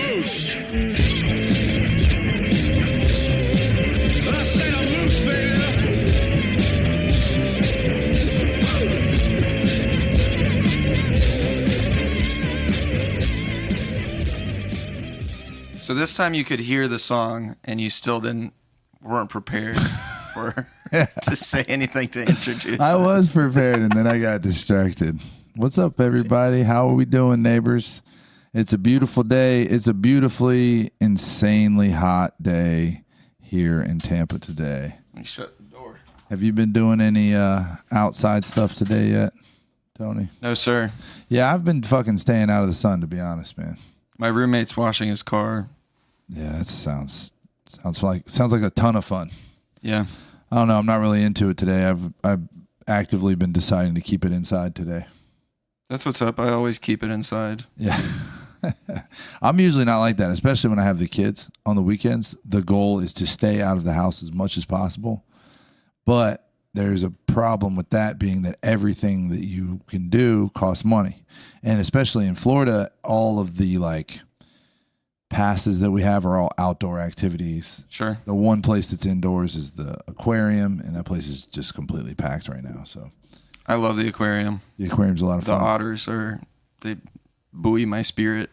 loose. I said I'm loose, baby. So this time you could hear the song and you still weren't prepared for to say anything to introduce I us. was prepared and then I got distracted. What's up, everybody? How are we doing, neighbors? It's a beautiful day. It's a beautifully, insanely hot day here in Tampa today. Let me shut the door. Have you been doing any outside stuff today yet, Tony? No, sir. Yeah, I've been fucking staying out of the sun, to be honest, man. My roommate's washing his car. Yeah, that sounds like a ton of fun. Yeah. I don't know. I'm not really into it today. I've actively been deciding to keep it inside today. That's what's up. I always keep it inside. Yeah. I'm usually not like that, especially when I have the kids on the weekends. The goal is to stay out of the house as much as possible. But there's a problem with that being that everything that you can do costs money. And especially in Florida, all of the passes that we have are all outdoor activities. Sure. The one place that's indoors is the aquarium, and that place is just completely packed right now. So I love the aquarium. the aquarium's a lot of The fun. otters they buoy my spirit.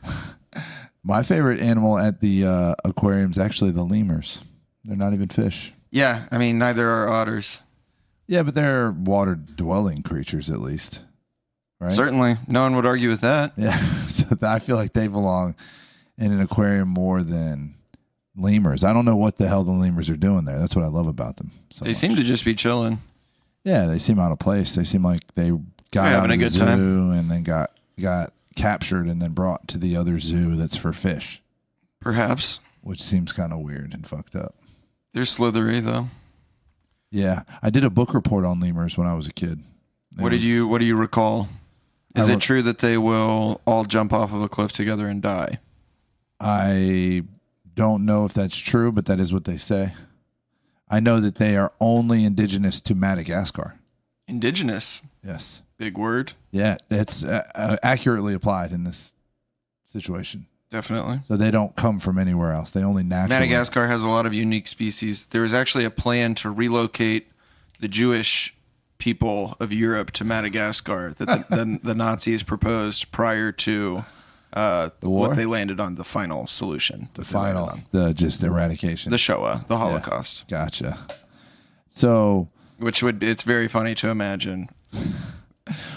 My favorite animal at the aquarium is actually the lemurs. They're not even fish. Yeah, I mean, neither are otters. Yeah, but they're water-dwelling creatures at least, right? Certainly. No one would argue with that. Yeah, so I feel like they belong in an aquarium more than lemurs. I don't know what the hell the lemurs are doing there. That's what I love about them. They seem to just be chilling. Yeah, they seem out of place. They seem like they got out of the zoo and then got captured and then brought to the other zoo that's for fish. Perhaps. Which seems kind of weird and fucked up. They're slithery, though. Yeah, I did a book report on lemurs when I was a kid. What do you recall? Is it true that they will all jump off of a cliff together and die? I don't know if that's true, but that is what they say. I know that they are only indigenous to Madagascar. Indigenous? Yes. Big word. Yeah, it's accurately applied in this situation. Definitely. So they don't come from anywhere else. They only naturally. Madagascar has a lot of unique species. There was actually a plan to relocate the Jewish people of Europe to Madagascar that the Nazis proposed prior to the war? what they landed on, the final solution. The just eradication. The Shoah, the Holocaust. Yeah, gotcha. So. It's very funny to imagine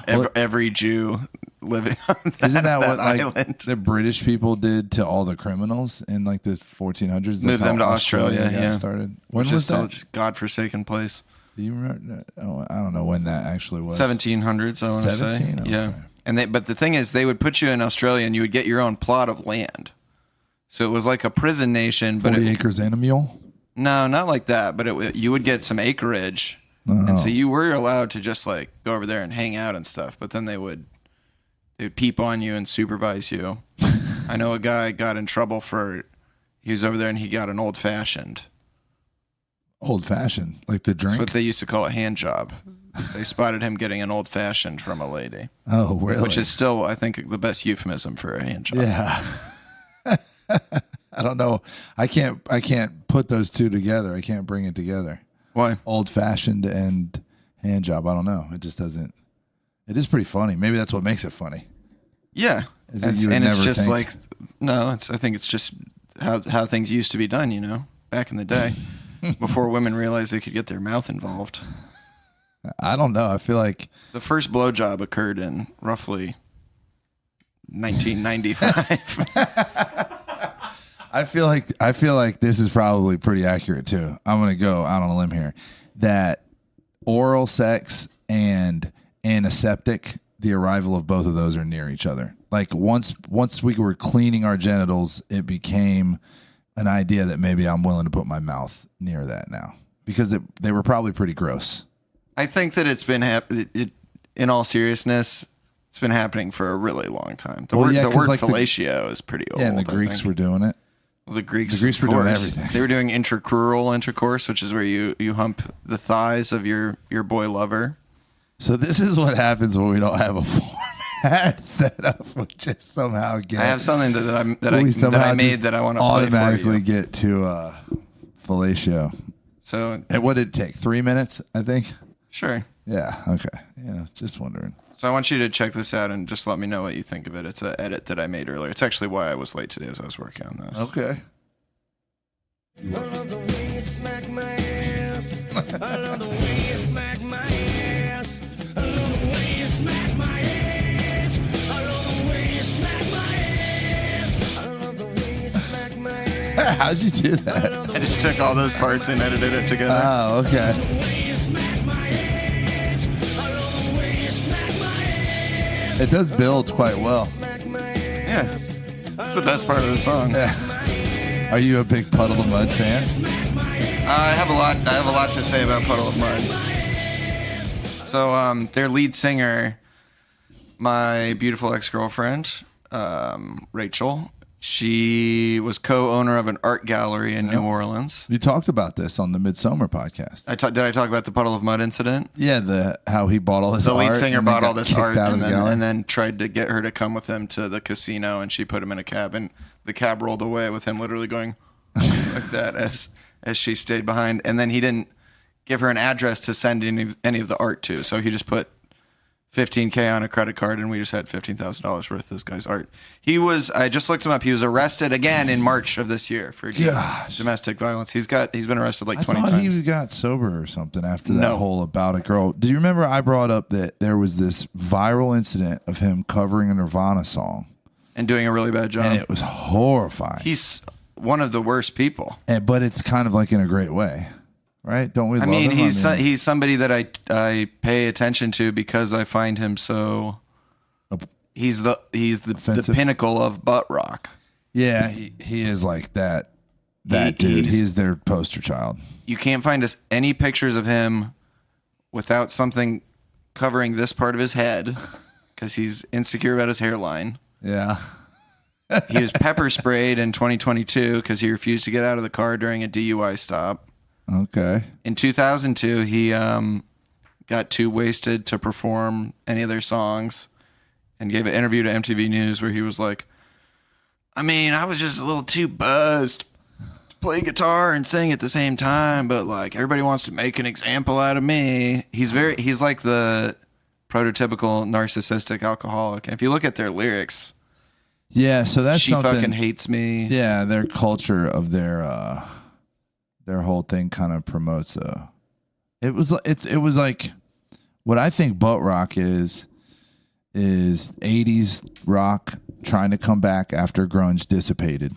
every Jew living on isn't that what island. The British people did to all the criminals in the 1400s? Moved them to Australia, yeah. Started. When Which was is still that? just godforsaken place. Do you remember? Oh, I don't know when that actually was. 1700s, I want to say. Okay. Yeah. But the thing is, they would put you in Australia and you would get your own plot of land. So it was like a prison nation. 40 acres and a mule? No, not like that. But you would get some acreage. And so you were allowed to just go over there and hang out and stuff. But then they would peep on you and supervise you. I know a guy got in trouble he was over there and he got an old-fashioned. Old-fashioned? Like the drink? That's what they used to call a hand job. They spotted him getting an old-fashioned from a lady. Oh, really? Which is still, I think, the best euphemism for a hand job. Yeah. I don't know. I can't put those two together. I can't bring it together. Why? Old-fashioned and hand job. I don't know. It just doesn't. It is pretty funny. Maybe that's what makes it funny. Yeah. It's just I think it's just how things used to be done, back in the day. Before women realized they could get their mouth involved. I don't know. I feel like the first blowjob occurred in roughly 1995. I feel like this is probably pretty accurate too. I'm going to go out on a limb here that oral sex and antiseptic, the arrival of both of those are near each other. Like once we were cleaning our genitals, it became an idea that maybe I'm willing to put my mouth near that now because they were probably pretty gross. I think that it's been in all seriousness, it's been happening for a really long time. The word fellatio is pretty old. Yeah, and the Greeks were doing it. Well, the Greeks were doing everything. They were doing intracrural intercourse, which is where you hump the thighs of your boy lover. So this is what happens when we don't have a format. that setup would just somehow get. I have something that I somehow made that I want to automatically play for you. get to fellatio. So, and what did it take? 3 minutes, I think. Sure. Yeah. Okay. Just wondering. So I want you to check this out and just let me know what you think of it. It's an edit that I made earlier. It's actually why I was late today as I was working on this. Okay. I love the way you smack my ass. I love the way you smack my ass. I love the way you smack my ass. I love the way you smack my ass. I love the way you smack my ass. How'd you do that? I just took all those parts and edited it together. Oh, okay. It does build quite well. Yeah. That's the best part of the song. Yeah. Are you a big Puddle of Mudd fan? I have a lot to say about Puddle of Mudd. So, their lead singer, my beautiful ex-girlfriend, Rachel, she was co-owner of an art gallery in New Orleans. You talked about this on the Midsummer podcast. Did I talk about the Puddle of Mudd incident? Yeah, how he bought all this art. The lead singer bought all this art and then tried to get her to come with him to the casino, and she put him in a cab, and the cab rolled away with him literally going like that as she stayed behind. And then he didn't give her an address to send any of the art to, so he just put $15K on a credit card, and we just had $15,000 worth of this guy's art. I just looked him up. He was arrested again in March of this year for domestic violence. He's been arrested like 20 times. I thought he got sober or something after that whole about a girl. Do you remember I brought up that there was this viral incident of him covering a Nirvana song and doing a really bad job? And it was horrifying. He's one of the worst people. But it's kind of like in a great way. Right? Don't we love him? He's somebody that I pay attention to because I find him so. He's the pinnacle of butt rock. Yeah, he is like that dude. He's their poster child. You can't find any pictures of him without something covering this part of his head because he's insecure about his hairline. Yeah. He was pepper sprayed in 2022 because he refused to get out of the car during a DUI stop. Okay. In 2002, he got too wasted to perform any of their songs and gave an interview to MTV News where he was like, I was just a little too buzzed to play guitar and sing at the same time, but like everybody wants to make an example out of me. He's like the prototypical narcissistic alcoholic. And if you look at their lyrics, yeah, so that's she fucking hates me. Yeah, their culture of their whole thing kind of promotes it was like what I think butt rock is 80s rock trying to come back after grunge dissipated.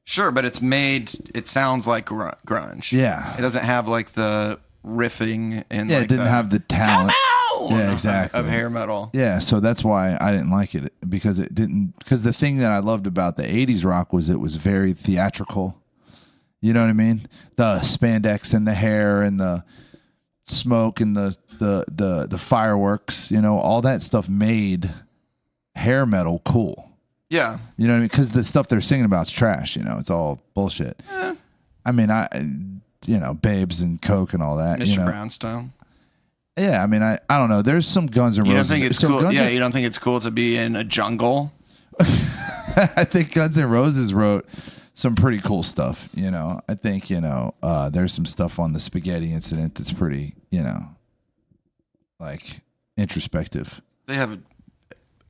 Sure, but it sounds like grunge. Yeah. It doesn't have like the riffing and it didn't have the talent. Yeah, exactly. Of hair metal. Yeah, so that's why I didn't like it because the thing that I loved about the 80s rock was it was very theatrical. You know what I mean? The spandex and the hair and the smoke and the fireworks, all that stuff made hair metal cool. Yeah. You know what I mean? Because the stuff they're singing about is trash, it's all bullshit. Babes and coke and all that. Mr. Brownstone. Yeah, I don't know. There's some Guns N' Roses. You don't think it's cool? Yeah, you don't think it's cool to be in a jungle? I think Guns N' Roses wrote some pretty cool stuff. I think there's some stuff on the spaghetti incident that's pretty like introspective. They have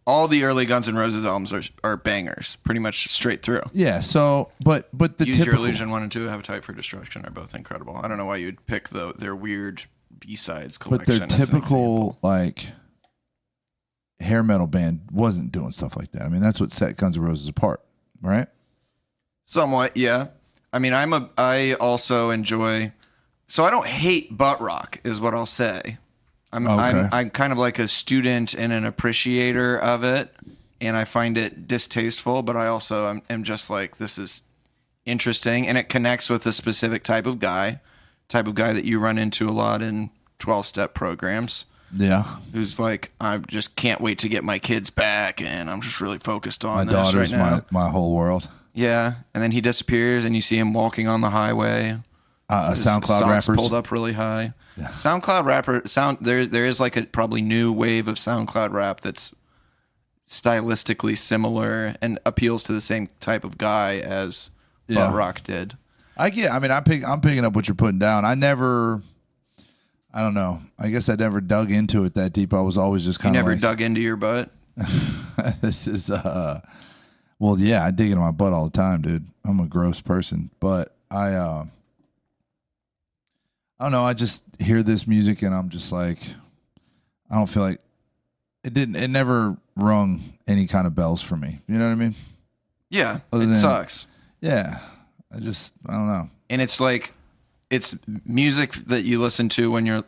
all the early Guns N' Roses albums are bangers, pretty much straight through. Yeah. So, but the Use Your Illusion 1 and 2, Appetite for Destruction are both incredible. I don't know why you'd pick their weird B-sides collection. But their typical like hair metal band wasn't doing stuff like that. That's what set Guns N' Roses apart, right? Somewhat, yeah. I also enjoy. So I don't hate butt rock, is what I'll say. I'm kind of like a student and an appreciator of it, and I find it distasteful. But I also am just like, this is interesting, and it connects with a specific type of guy that you run into a lot in 12-step programs. Yeah, who's like, I just can't wait to get my kids back, and I'm just really focused on my this daughter's right now. my whol world. Yeah, and then he disappears, and you see him walking on the highway. A SoundCloud rapper pulled up really high. Yeah. SoundCloud rapper there is like a probably new wave of SoundCloud rap that's stylistically similar and appeals to the same type of guy as butt rock did. I'm picking up what you're putting down. I don't know. I guess I never dug into it that deep. I was always just kind of never dug into your butt? This is well, yeah, I dig into my butt all the time, dude. I'm a gross person, but I don't know. I just hear this music and I'm just like, I don't feel like it never rung any kind of bells for me. You know what I mean? Yeah, it sucks. Yeah, I don't know. And it's like, it's music that you listen to when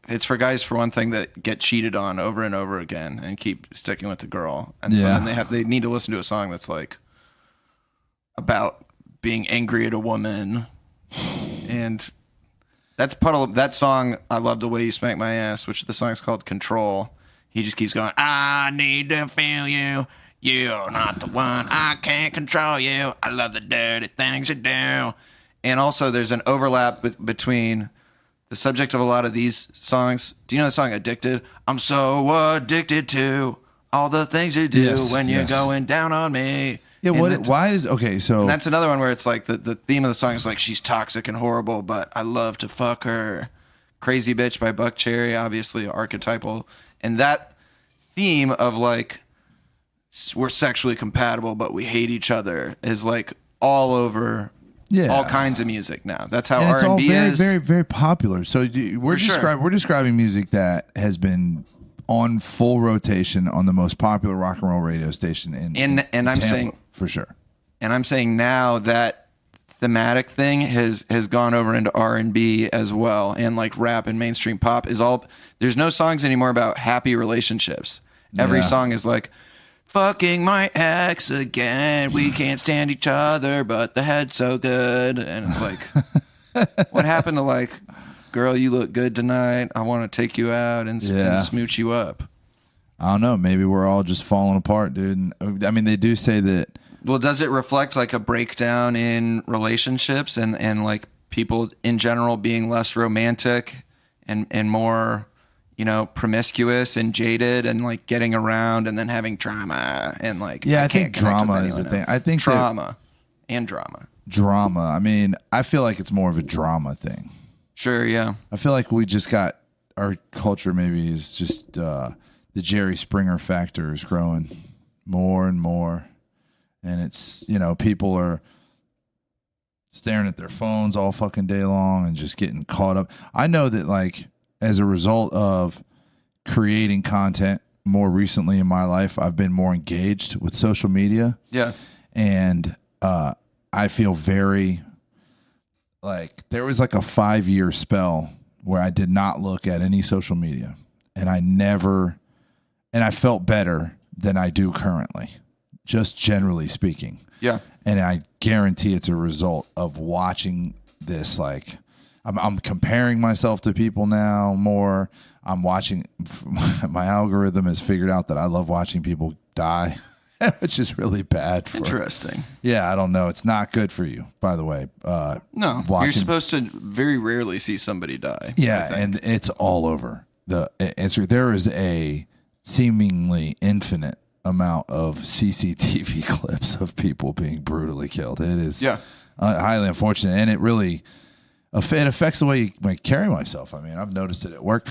it's for guys, for one thing, that get cheated on over and over again and keep sticking with the girl. And so then they need to listen to a song that's like about being angry at a woman. And that's that song, I Love the Way You Smack My Ass, which the song's called Control. He just keeps going, I need to feel you. You're not the one. I can't control you. I love the dirty things you do. And also there's an overlap between the subject of a lot of these songs. Do you know the song Addicted? I'm so addicted to all the things you do when you're going down on me. Yeah, so and that's another one where it's like the theme of the song is like, she's toxic and horrible, but I love to fuck her. Crazy Bitch by Buck Cherry, obviously archetypal. And that theme of like, we're sexually compatible, but we hate each other is like all over all kinds of music now. That's how R&B all very, is. very, very popular. So we're describing music that has been on full rotation on the most popular rock and roll radio station in I'm Tampa, saying for sure. And I'm saying now that thematic thing has gone over into R&B as well, and like rap and mainstream pop is all. There's no songs anymore about happy relationships. Every song is like, fucking my ex again. We can't stand each other, but the head's so good. And it's like, what happened to like, girl, you look good tonight. I want to take you out and smooch you up. I don't know. Maybe we're all just falling apart, dude. And, I mean, they do say that. Well, does it reflect like a breakdown in relationships and like people in general being less romantic and more, you know, promiscuous and jaded and like getting around and then having trauma and like, I think drama is the thing. I think drama. Drama. I mean, I feel like it's more of a drama thing. Sure. Yeah. I feel like we just got, our culture maybe is just, the Jerry Springer factor is growing more and more. And it's, you know, people are staring at their phones all fucking day long and just getting caught up. I know that like, as a result of creating content more recently in my life, I've been more engaged with social media. Yeah. And I feel very like there was like a 5-year spell where I did not look at any social media, and I felt better than I do currently, just generally speaking. Yeah. And I guarantee it's a result of watching this. Like, I'm comparing myself to people now more. I'm watching, my algorithm has figured out that I love watching people die, which is really bad. Interesting. Yeah, I don't know. It's not good for you, by the way. No, you're supposed to very rarely see somebody die. Yeah, and it's all over. There is a seemingly infinite amount of CCTV clips of people being brutally killed. It is highly unfortunate, and it really it affects the way I carry myself. I mean, I've noticed it at work.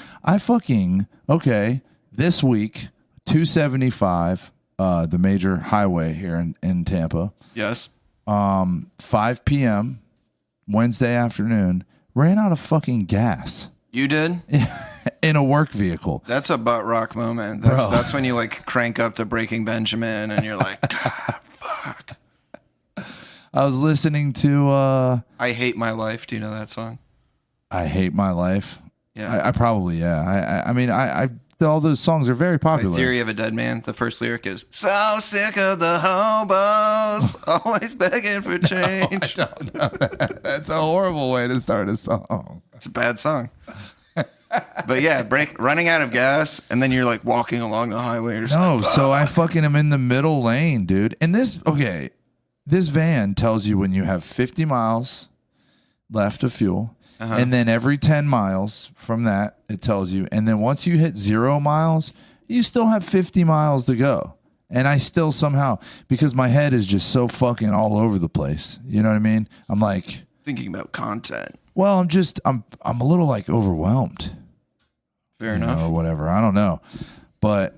This week, 275, the major highway here in Tampa. Yes. 5 p.m. Wednesday afternoon, ran out of fucking gas. You did? In a work vehicle. That's a butt rock moment. That's when you like crank up to Breaking Benjamin and you're like, God, fuck. I was listening to I Hate My Life. Do you know that song? I Hate My Life. Yeah. I probably, I mean, all those songs are very popular. Like Theory of a Dead Man. The first lyric is, so sick of the hobos, always begging for change. No, I don't know that. That's a horrible way to start a song. It's a bad song. But yeah, running out of gas, and then you're like walking along the highway. So I fucking am in the middle lane, dude. And this van tells you when you have 50 miles left of fuel. Uh-huh. And then every 10 miles from that, it tells you. And then once you hit 0 miles, you still have 50 miles to go. And I still somehow, because my head is just so fucking all over the place. You know what I mean? I'm like Thinking about content. well, I'm a little like overwhelmed. Fair enough. Or whatever. I don't know. But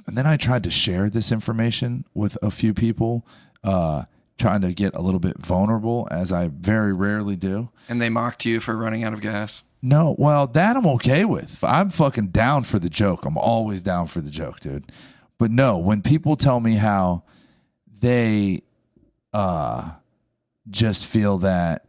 and then I tried to share this information with a few people, trying to get a little bit vulnerable, as I very rarely do. And they mocked you for running out of gas. No, well, that I'm okay with. I'm fucking down for the joke. I'm always down for the joke, dude. But no, when people tell me how they just feel that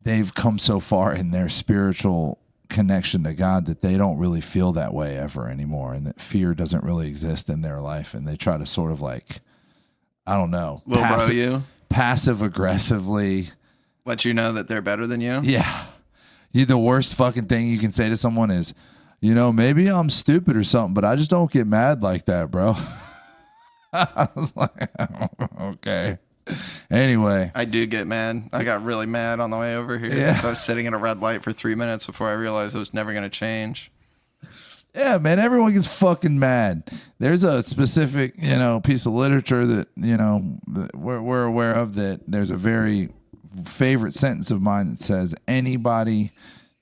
they've come so far in their spiritual connection to God that they don't really feel that way ever anymore, and that fear doesn't really exist in their life, and they try to sort of like, I don't know, Little bro you? passive aggressively Let you know that they're better than you? Yeah. The worst fucking thing you can say to someone is, you know, maybe I'm stupid or something, but I just don't get mad like that, bro. I was like, okay. Anyway. I do get mad. I got really mad on the way over here. Yeah. So I was sitting at a red light for 3 minutes before I realized it was never going to change. Yeah, man, everyone gets fucking mad. There's a specific, you know, piece of literature that, you know, we're aware of, that there's a very favorite sentence of mine that says anybody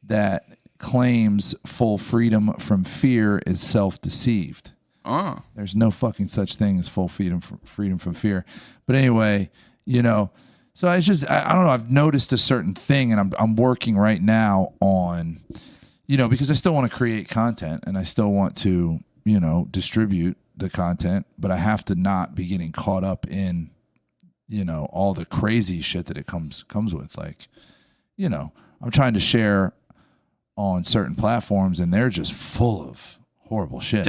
that claims full freedom from fear is self-deceived. Oh. There's no fucking such thing as full freedom from fear. But anyway, you know, so it's just, I don't know, I've noticed a certain thing, and I'm working right now on, you know, because I still want to create content and I still want to, you know, distribute the content, but I have to not be getting caught up in, you know, all the crazy shit that it comes with. Like, you know, I'm trying to share on certain platforms and they're just full of horrible shit.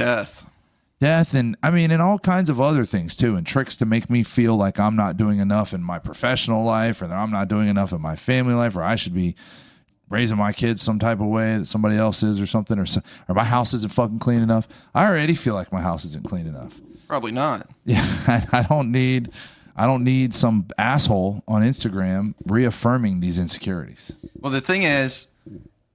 Death, and I mean, and all kinds of other things too, and tricks to make me feel like I'm not doing enough in my professional life, or that I'm not doing enough in my family life, or I should be raising my kids some type of way that somebody else is, or something, or my house isn't fucking clean enough. I already feel like my house isn't clean enough. probably not. Yeah, I don't need some asshole on Instagram reaffirming these insecurities. Well, the thing is,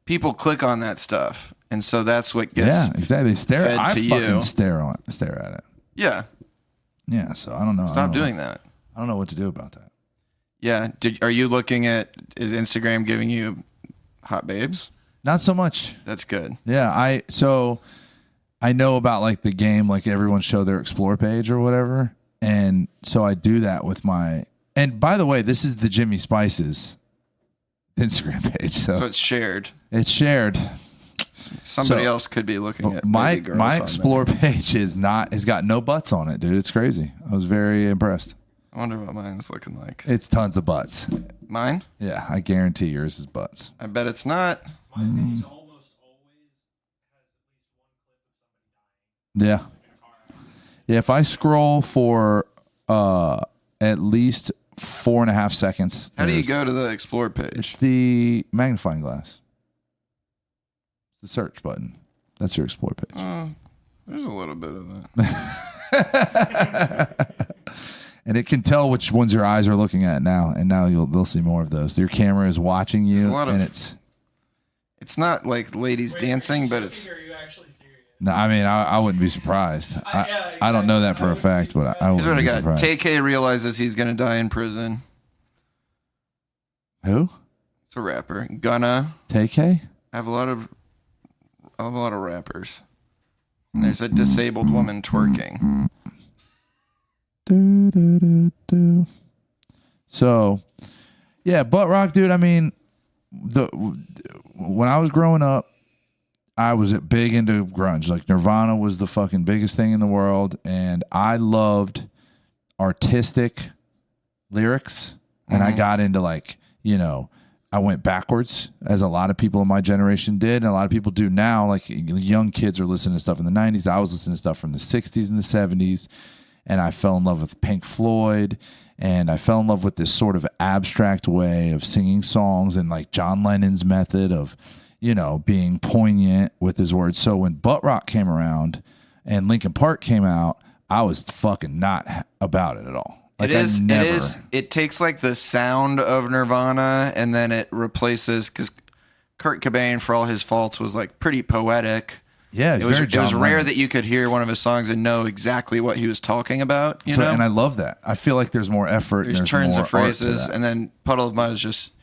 people click on that stuff, and so that's what gets exactly. fed I to fucking you. stare at it. Yeah. Yeah, so I don't know. Stop doing that. I don't know what to do about that. Yeah. Are you looking at, is Instagram giving you hot babes? Not so much. That's good. Yeah, I know about like the game, like everyone show their explore page or whatever. And so I do that with my, and by the way, this is the Jimmy Spices Instagram page. So it's shared. It's shared. Somebody else could be looking at my baby girls on explore there. page has got no butts on it, dude. It's crazy. I was very impressed. I wonder what mine's looking like. It's tons of butts. Mine? Yeah, I guarantee yours is butts. I bet it's not. My page almost always has at least one clip of somebody dying Yeah. in a car accident. Yeah, if I scroll for at least 4.5 seconds. How do you there's- go to the explore It's page? the magnifying glass. It's the search button. That's your explore page. There's a little bit of that. And it can tell which ones your eyes are looking at now. And now they'll see more of those. Your camera is watching you. There's a lot and of- it's. It's not like ladies Wait, dancing, are you but joking it's. or are you actually serious? No, I mean, I wouldn't be surprised. Yeah, I don't know that exactly. for a fact, but I Here's wouldn't what I be got. surprised. TK realizes he's going to die in prison. Who? It's a rapper. Gunna. TK? I have a lot of rappers. And there's a disabled woman twerking. Do. So, yeah, butt rock, dude. I mean, when I was growing up, I was big into grunge. Like Nirvana was the fucking biggest thing in the world, and I loved artistic lyrics. And I got into like, you know, I went backwards, as a lot of people in my generation did, and a lot of people do now. Like young kids are listening to stuff in the 90s. I was listening to stuff from the 60s and the 70s, and I fell in love with Pink Floyd, and I fell in love with this sort of abstract way of singing songs, and like John Lennon's method of, you know, being poignant with his words. So when butt rock came around and Linkin Park came out, I was fucking not about it at all. Like It takes like the sound of Nirvana and then it replaces, because Kurt Cobain, for all his faults, was like pretty poetic, Yeah, it's it was very John rare Lennon. that you could hear one of his songs and know exactly what he was talking about. You So, know, and I love that. I feel like there's more effort. there's and turns more of phrases, art to that. and then Puddle of Mud is just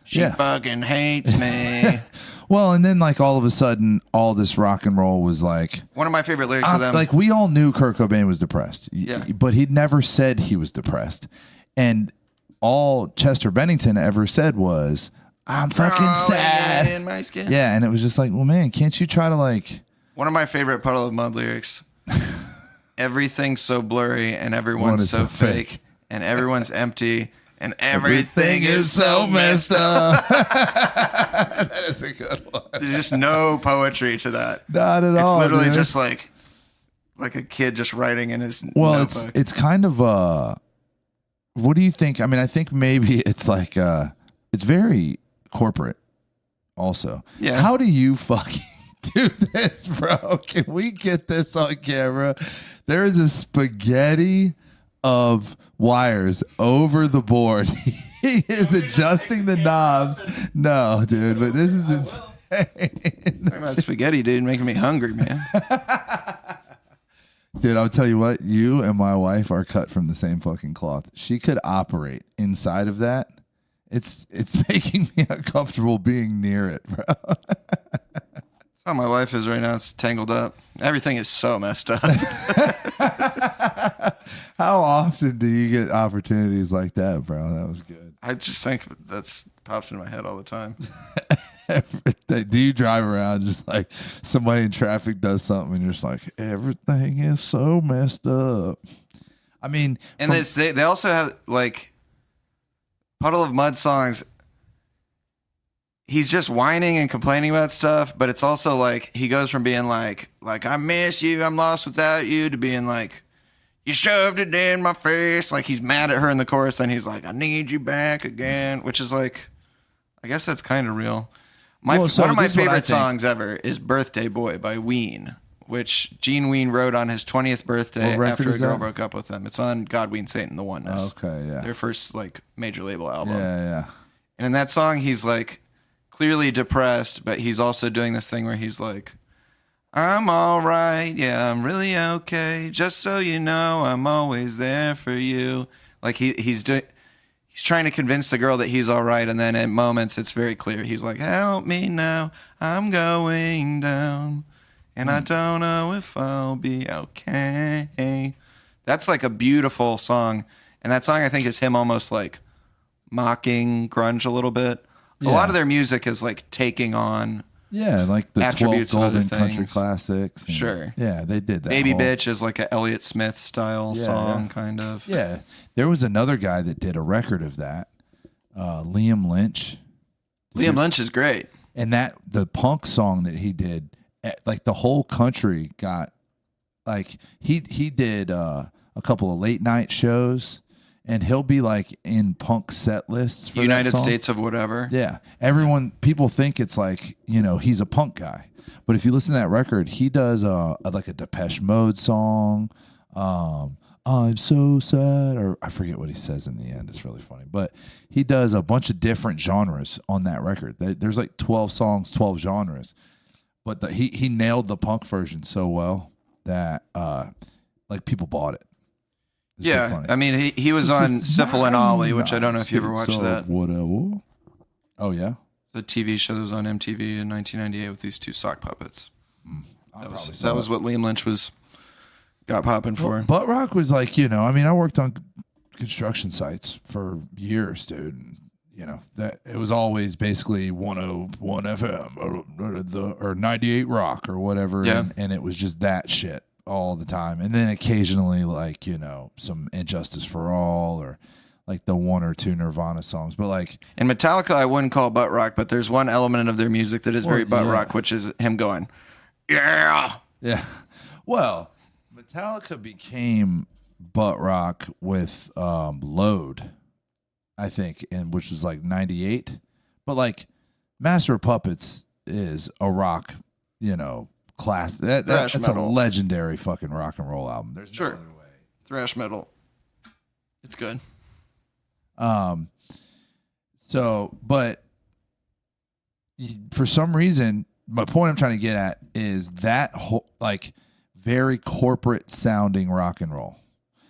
she Yeah. fucking hates me. Well, and then like all of a sudden, all this rock and roll was like, One of my favorite lyrics of them. like we all knew Kurt Cobain was depressed, Yeah. but he'd never said he was depressed, and all Chester Bennington ever said was, "I'm fucking Crawling sad." in my skin. Yeah, and it was just like, well, man, can't you try to like? One of my favorite Puddle of Mud lyrics. Everything's so blurry and everyone's is so so fake, fake. and everyone's empty and everything is so messed up. That is a good one. There's just no poetry to that. Not at It's all. literally dude. just like a kid just writing in his Well, notebook. it's kind of what do you think? I mean, I think maybe it's like it's very corporate also. Yeah. How do you fucking do this, bro? Can we get this on camera? There is a spaghetti of wires over the board. He is adjusting the knobs. No, dude, but this is insane. Talking about spaghetti, dude, making me hungry, man. Dude, I'll tell you what, you and my wife are cut from the same fucking cloth. She could operate inside of that. It's making me uncomfortable being near it, bro. That's how my life is right now. It's tangled up. Everything is so messed up. How often do you get opportunities like that, bro? That was good. I just think that's pops in my head all the time. Do you drive around just like somebody in traffic does something and you're just like, everything is so messed up? I mean, And they also have like Puddle of Mud songs. He's just whining and complaining about stuff, but it's also like he goes from being like I miss you, I'm lost without you, to being like, you shoved it in my face. Like he's mad at her in the chorus, and he's like, I need you back again, which is like, I guess that's kind of real. Well, so one of my this is what I favorite think. songs ever is Birthday Boy by Ween, which Gene Ween wrote on his 20th birthday What record after a is girl that? broke up with him. It's on God, Ween, Satan, The Oneness. Okay, yeah. Their first like major label album. Yeah. And in that song, he's like clearly depressed, but he's also doing this thing where he's like, I'm all right. Yeah, I'm really okay. Just so you know, I'm always there for you. Like he's trying to convince the girl that he's all right. And then at moments, it's very clear. He's like, help me now. I'm going down. And I don't know if I'll be okay. That's like a beautiful song. And that song, I think, is him almost like mocking grunge a little bit. A lot of their music is like taking on. Yeah, like the 12 Attributes of other golden country things. classics. and- Sure. Yeah, they did that. Baby whole- Bitch is like a Elliott Smith style Yeah, song, yeah. kind of. Yeah. There was another guy that did a record of that, Liam Lynch. Liam Lynch is great. And the punk song that he did, like the whole country got, like he did a couple of late night shows, and he'll be like in punk set lists for that United song. States of whatever. Yeah, people think it's like, he's a punk guy, but if you listen to that record, he does like a Depeche Mode song. I'm so sad, or I forget what he says in the end. It's really funny, but he does a bunch of different genres on that record. There's like 12 songs, 12 genres, but he nailed the punk version so well that like people bought it. It's pretty Yeah. funny. I mean, he was on Syphil and Ollie, which I don't know if you ever watched So that. Whatever. Oh yeah. The TV show that was on MTV in 1998 with these two sock puppets. That was what Liam Lynch got popping for. Butt rock was like, I mean, I worked on construction sites for years, dude. And, that it was always basically 101 FM or 98 rock or whatever. Yeah. And it was just that shit all the time. And then occasionally like, some Injustice for All or like the one or two Nirvana songs. But like, And Metallica, I wouldn't call butt rock, but there's one element of their music that is very butt yeah. rock, which is him going, yeah. yeah. Well, Metallica became butt rock with Load, I think, and which was like 98. But like Master of Puppets is a rock, class. That's a metal. legendary fucking rock and roll album. There's Sure. no other way. Thrash metal. It's good. So, but for some reason, my point I'm trying to get at is that whole, like, very corporate sounding rock and roll.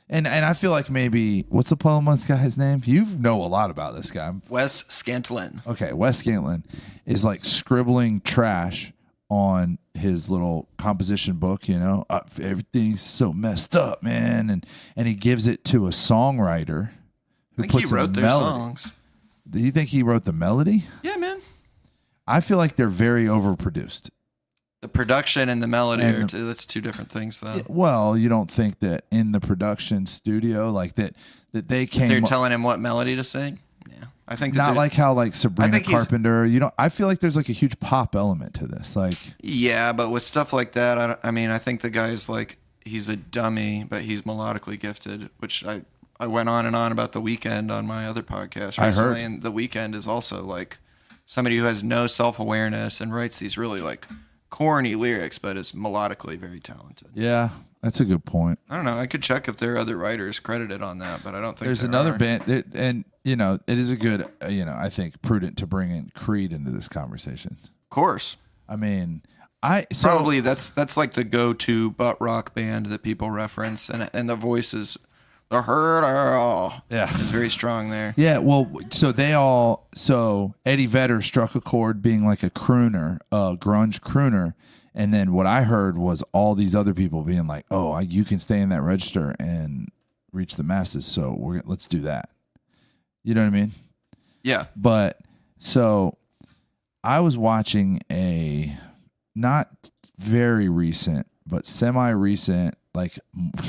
And I feel like maybe, what's the Puddle of Mudd guy's name? You know a lot about this guy. Wes Scantlin. Okay, Wes Scantlin is like scribbling trash on his little composition book, you know. Everything's so messed up, man. And he gives it to a songwriter who I think puts he wrote in a their melody. songs. Do you think he wrote the melody? Yeah, man. I feel like they're very overproduced. The production and the melody And that's two different things, though. Well, you don't think that in the production studio, like that they came. They're telling him what melody to sing. Yeah, I think that not like how like Sabrina think he's- Carpenter. You know, I feel like there's like a huge pop element to this. Like, Yeah, but with stuff like that, I mean, I think the guy's like he's a dummy, but he's melodically gifted, which I went on and on about The Weeknd on my other podcast recently, I heard. and The Weeknd is also like somebody who has no self-awareness and writes these really like corny lyrics, but is melodically very talented. yeah, that's a good point. I don't know. I could check if there are other writers credited on that, but I don't think There's there another are. band, and you know, it is a good, I think prudent to bring in Creed into this conversation. Of course. I mean, Probably that's like the go-to butt rock band that people reference, and the voices, the hurt is very strong there. Yeah, well, so Eddie Vedder struck a chord being like a crooner, a grunge crooner, and then what I heard was all these other people being like, "Oh, you can stay in that register and reach the masses, so let's do that." You know what I mean? Yeah. But so I was watching a not very recent, but semi-recent, like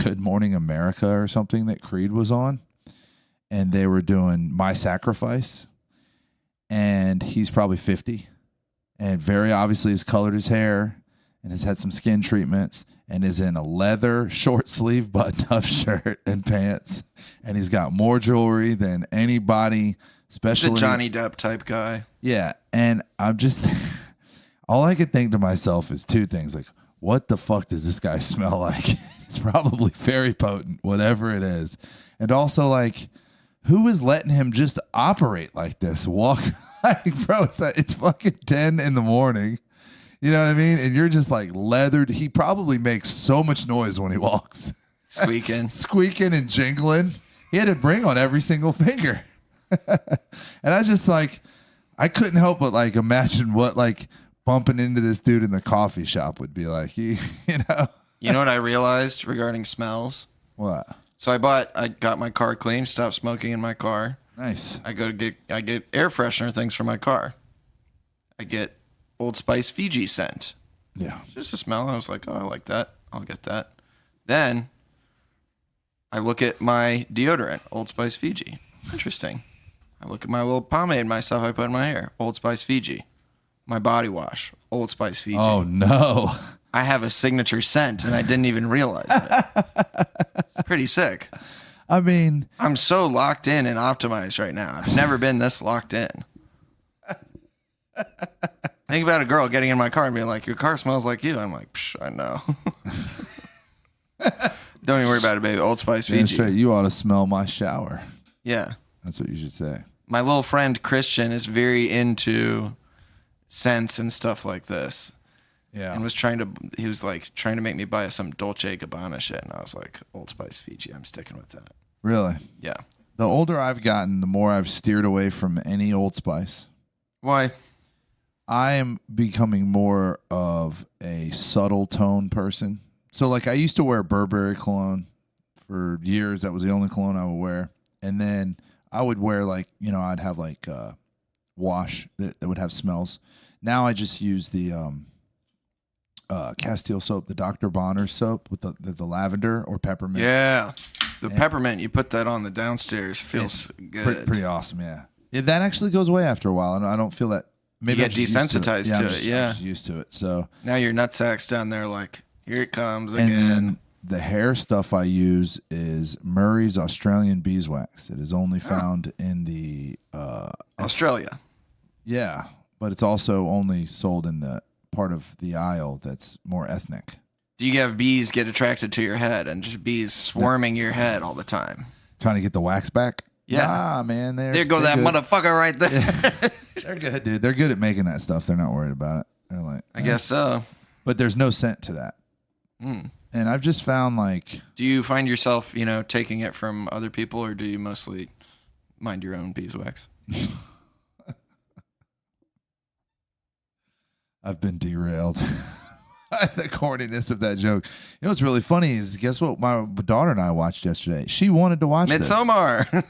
Good Morning America or something that Creed was on, and they were doing My Sacrifice, and he's probably 50, and very obviously has colored his hair and has had some skin treatments and is in a leather short sleeve button-up shirt and pants, and he's got more jewelry than anybody, He's especially a Johnny Depp type guy. Yeah, and I'm just all I could think to myself is two things, like, what the fuck does this guy smell like? It's probably very potent, whatever it is. And also, like, who is letting him just operate like this? Walk, like, bro, it's fucking 10 in the morning. You know what I mean? And you're just like leathered. He probably makes so much noise when he walks. Squeaking. Squeaking and jingling. He had a ring on every single finger. And I just like, I couldn't help but like imagine what like bumping into this dude in the coffee shop would be like. You know? You know what I realized regarding smells? What? So I got my car clean, stopped smoking in my car. Nice. I get air freshener things for my car. I get Old Spice Fiji scent. Yeah. It's just a smell. I was like, oh, I like that. I'll get that. Then I look at my deodorant, Old Spice Fiji. Interesting. I look at my little pomade myself I put in my hair, Old Spice Fiji. My body wash, Old Spice Fiji. Oh, no. I have a signature scent, and I didn't even realize it. It's pretty sick. I mean, I'm so locked in and optimized right now. I've never been this locked in. Think about a girl getting in my car and being like, your car smells like you. I'm like, psh, I know. Don't even worry about it, baby. Old Spice damn Fiji. straight, you ought to smell my shower. Yeah. That's what you should say. My little friend Christian is very into scents and stuff like this. Yeah. And he was like trying to make me buy some Dolce & Gabbana shit. And I was like, Old Spice Fiji, I'm sticking with that. Really? Yeah. The older I've gotten, the more I've steered away from any Old Spice. Why? I am becoming more of a subtle tone person. So, like, I used to wear Burberry cologne for years. That was the only cologne I would wear. And then I would wear, like, I'd have, like, wash that would have smells. Now I just use the Castile soap, the Dr. Bonner's soap with the lavender or peppermint. Yeah. The peppermint, you put that on the downstairs, feels good. Pretty awesome, yeah. That actually goes away after a while, and I don't feel that. Maybe You I'm get just used desensitized to it, yeah. I'm just used to it. So Now your nutsack's down there like, here it comes and again. then the hair stuff I use is Murray's Australian beeswax. It is only found in the Australia. yeah, but it's also only sold in the part of the aisle that's more ethnic. Do you have bees get attracted to your head and just bees swarming your head all the time? Trying to get the wax back? Yeah. Nah, man. There goes that good. motherfucker right there. They're good, dude. They're good at making that stuff. They're not worried about it. They're like, I guess so. but there's no scent to that. Mm. And I've just found like, Do you find yourself, taking it from other people, or do you mostly mind your own beeswax? I've been derailed. The corniness of that joke. You know what's really funny is, guess what my daughter and I watched yesterday? She wanted to watch Midsommar.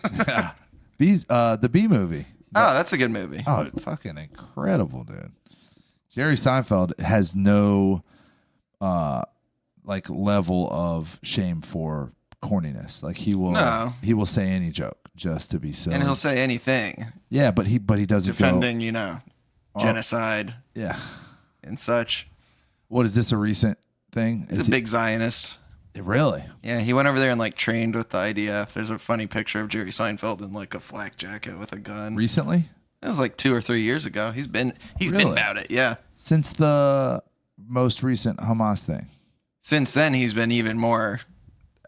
Yeah. The Bee Movie. Oh, that's a good movie. Oh, fucking incredible, dude. Jerry Seinfeld has no like level of shame for corniness. Like he will say any joke just to be silly. And he'll say anything. Yeah, but he doesn't Defending, genocide yeah. and such. What is this, a recent thing? He's a big Zionist. Really? Yeah, he went over there and trained with the IDF. There's a funny picture of Jerry Seinfeld in a flak jacket with a gun. Recently? That was 2 or 3 years ago. He's been about it, yeah. Since the most recent Hamas thing. Since then, he's been even more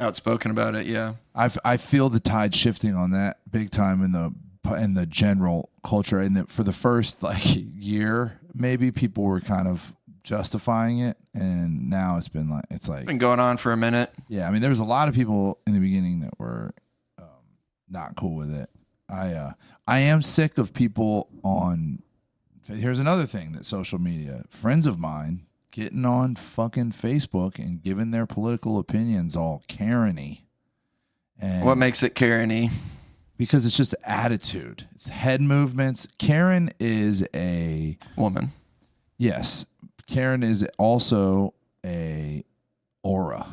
outspoken about it, yeah. I feel the tide shifting on that big time in the general culture. And for the first year, maybe people were kind of justifying it, and now it's been been going on for a minute. Yeah, I mean, there was a lot of people in the beginning that were not cool with it. I am sick of people on. Here's another thing that social media, friends of mine getting on fucking Facebook and giving their political opinions all Karen-y. And what makes it Karen-y? Because it's just attitude. It's head movements. Karen is a woman. Yes. Karen is also a aura.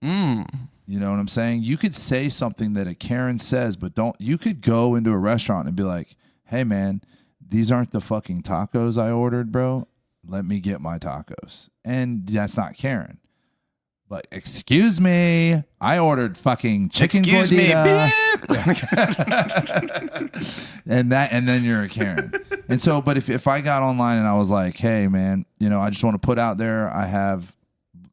You know what I'm saying? You could say something that a Karen says, but you could go into a restaurant and be like, hey man, these aren't the fucking tacos I ordered, bro. Let me get my tacos. And that's not Karen. But excuse me, I ordered fucking chicken gordita. and then you're a Karen. And so, but if I got online and I was like, hey man, I just want to put out there, I have,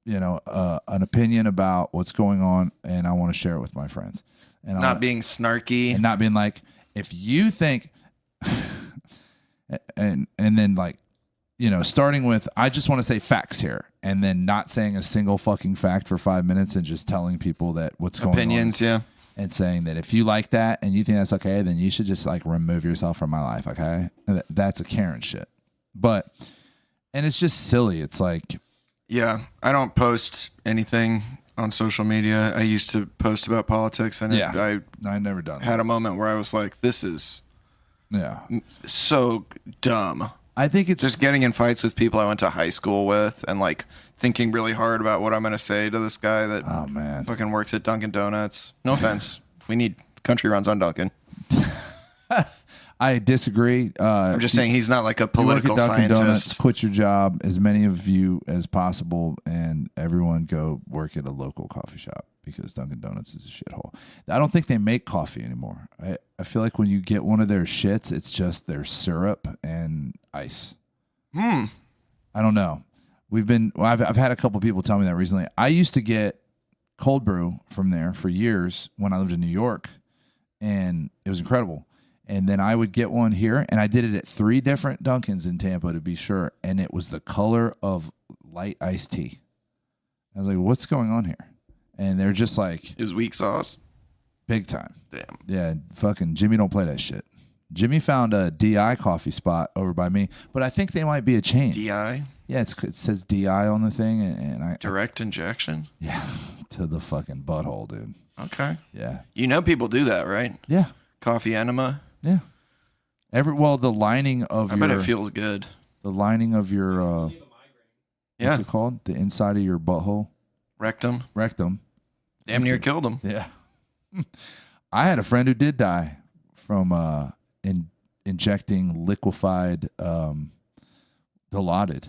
an opinion about what's going on and I want to share it with my friends. And not being snarky. And not being like, if you think, and then starting with, I just want to say facts here, and then not saying a single fucking fact for 5 minutes and just telling people that what's going on. Opinions, yeah. And saying that if you like that and you think that's okay, then you should just remove yourself from my life, okay? That's a Karen shit. And it's just silly. It's yeah, I don't post anything on social media. I used to post about politics, and I never done had a moment where I was like, this is so dumb. I think it's just getting in fights with people I went to high school with, and thinking really hard about what I'm going to say to this guy that fucking works at Dunkin' Donuts. No offense. We need country runs on Dunkin'. I disagree. I'm just saying he's not a political scientist. Donuts, quit your job, as many of you as possible, and everyone go work at a local coffee shop, because Dunkin' Donuts is a shithole. I don't think they make coffee anymore. I feel like when you get one of their shits, it's just their syrup and ice. I don't know. I've had a couple people tell me that recently. I used to get cold brew from there for years when I lived in New York, and it was incredible. And then I would get one here, and I did it at 3 different Dunkins in Tampa to be sure, and it was the color of light iced tea. I was like, what's going on here? And they're just is weak sauce? Big time. Damn. Yeah, fucking Jimmy don't play that shit. Jimmy found a DI coffee spot over by me, but I think they might be a chain. DI? Yeah, it says DI on the thing, and I direct injection. Yeah, to the fucking butthole, dude. Okay. Yeah. people do that, right? Yeah. Coffee enema. Yeah. The lining of I bet it feels good. The lining of your what's it called? The inside of your butthole. Rectum. Damn near killed him. Yeah. I had a friend who did die from injecting liquefied Dilaudid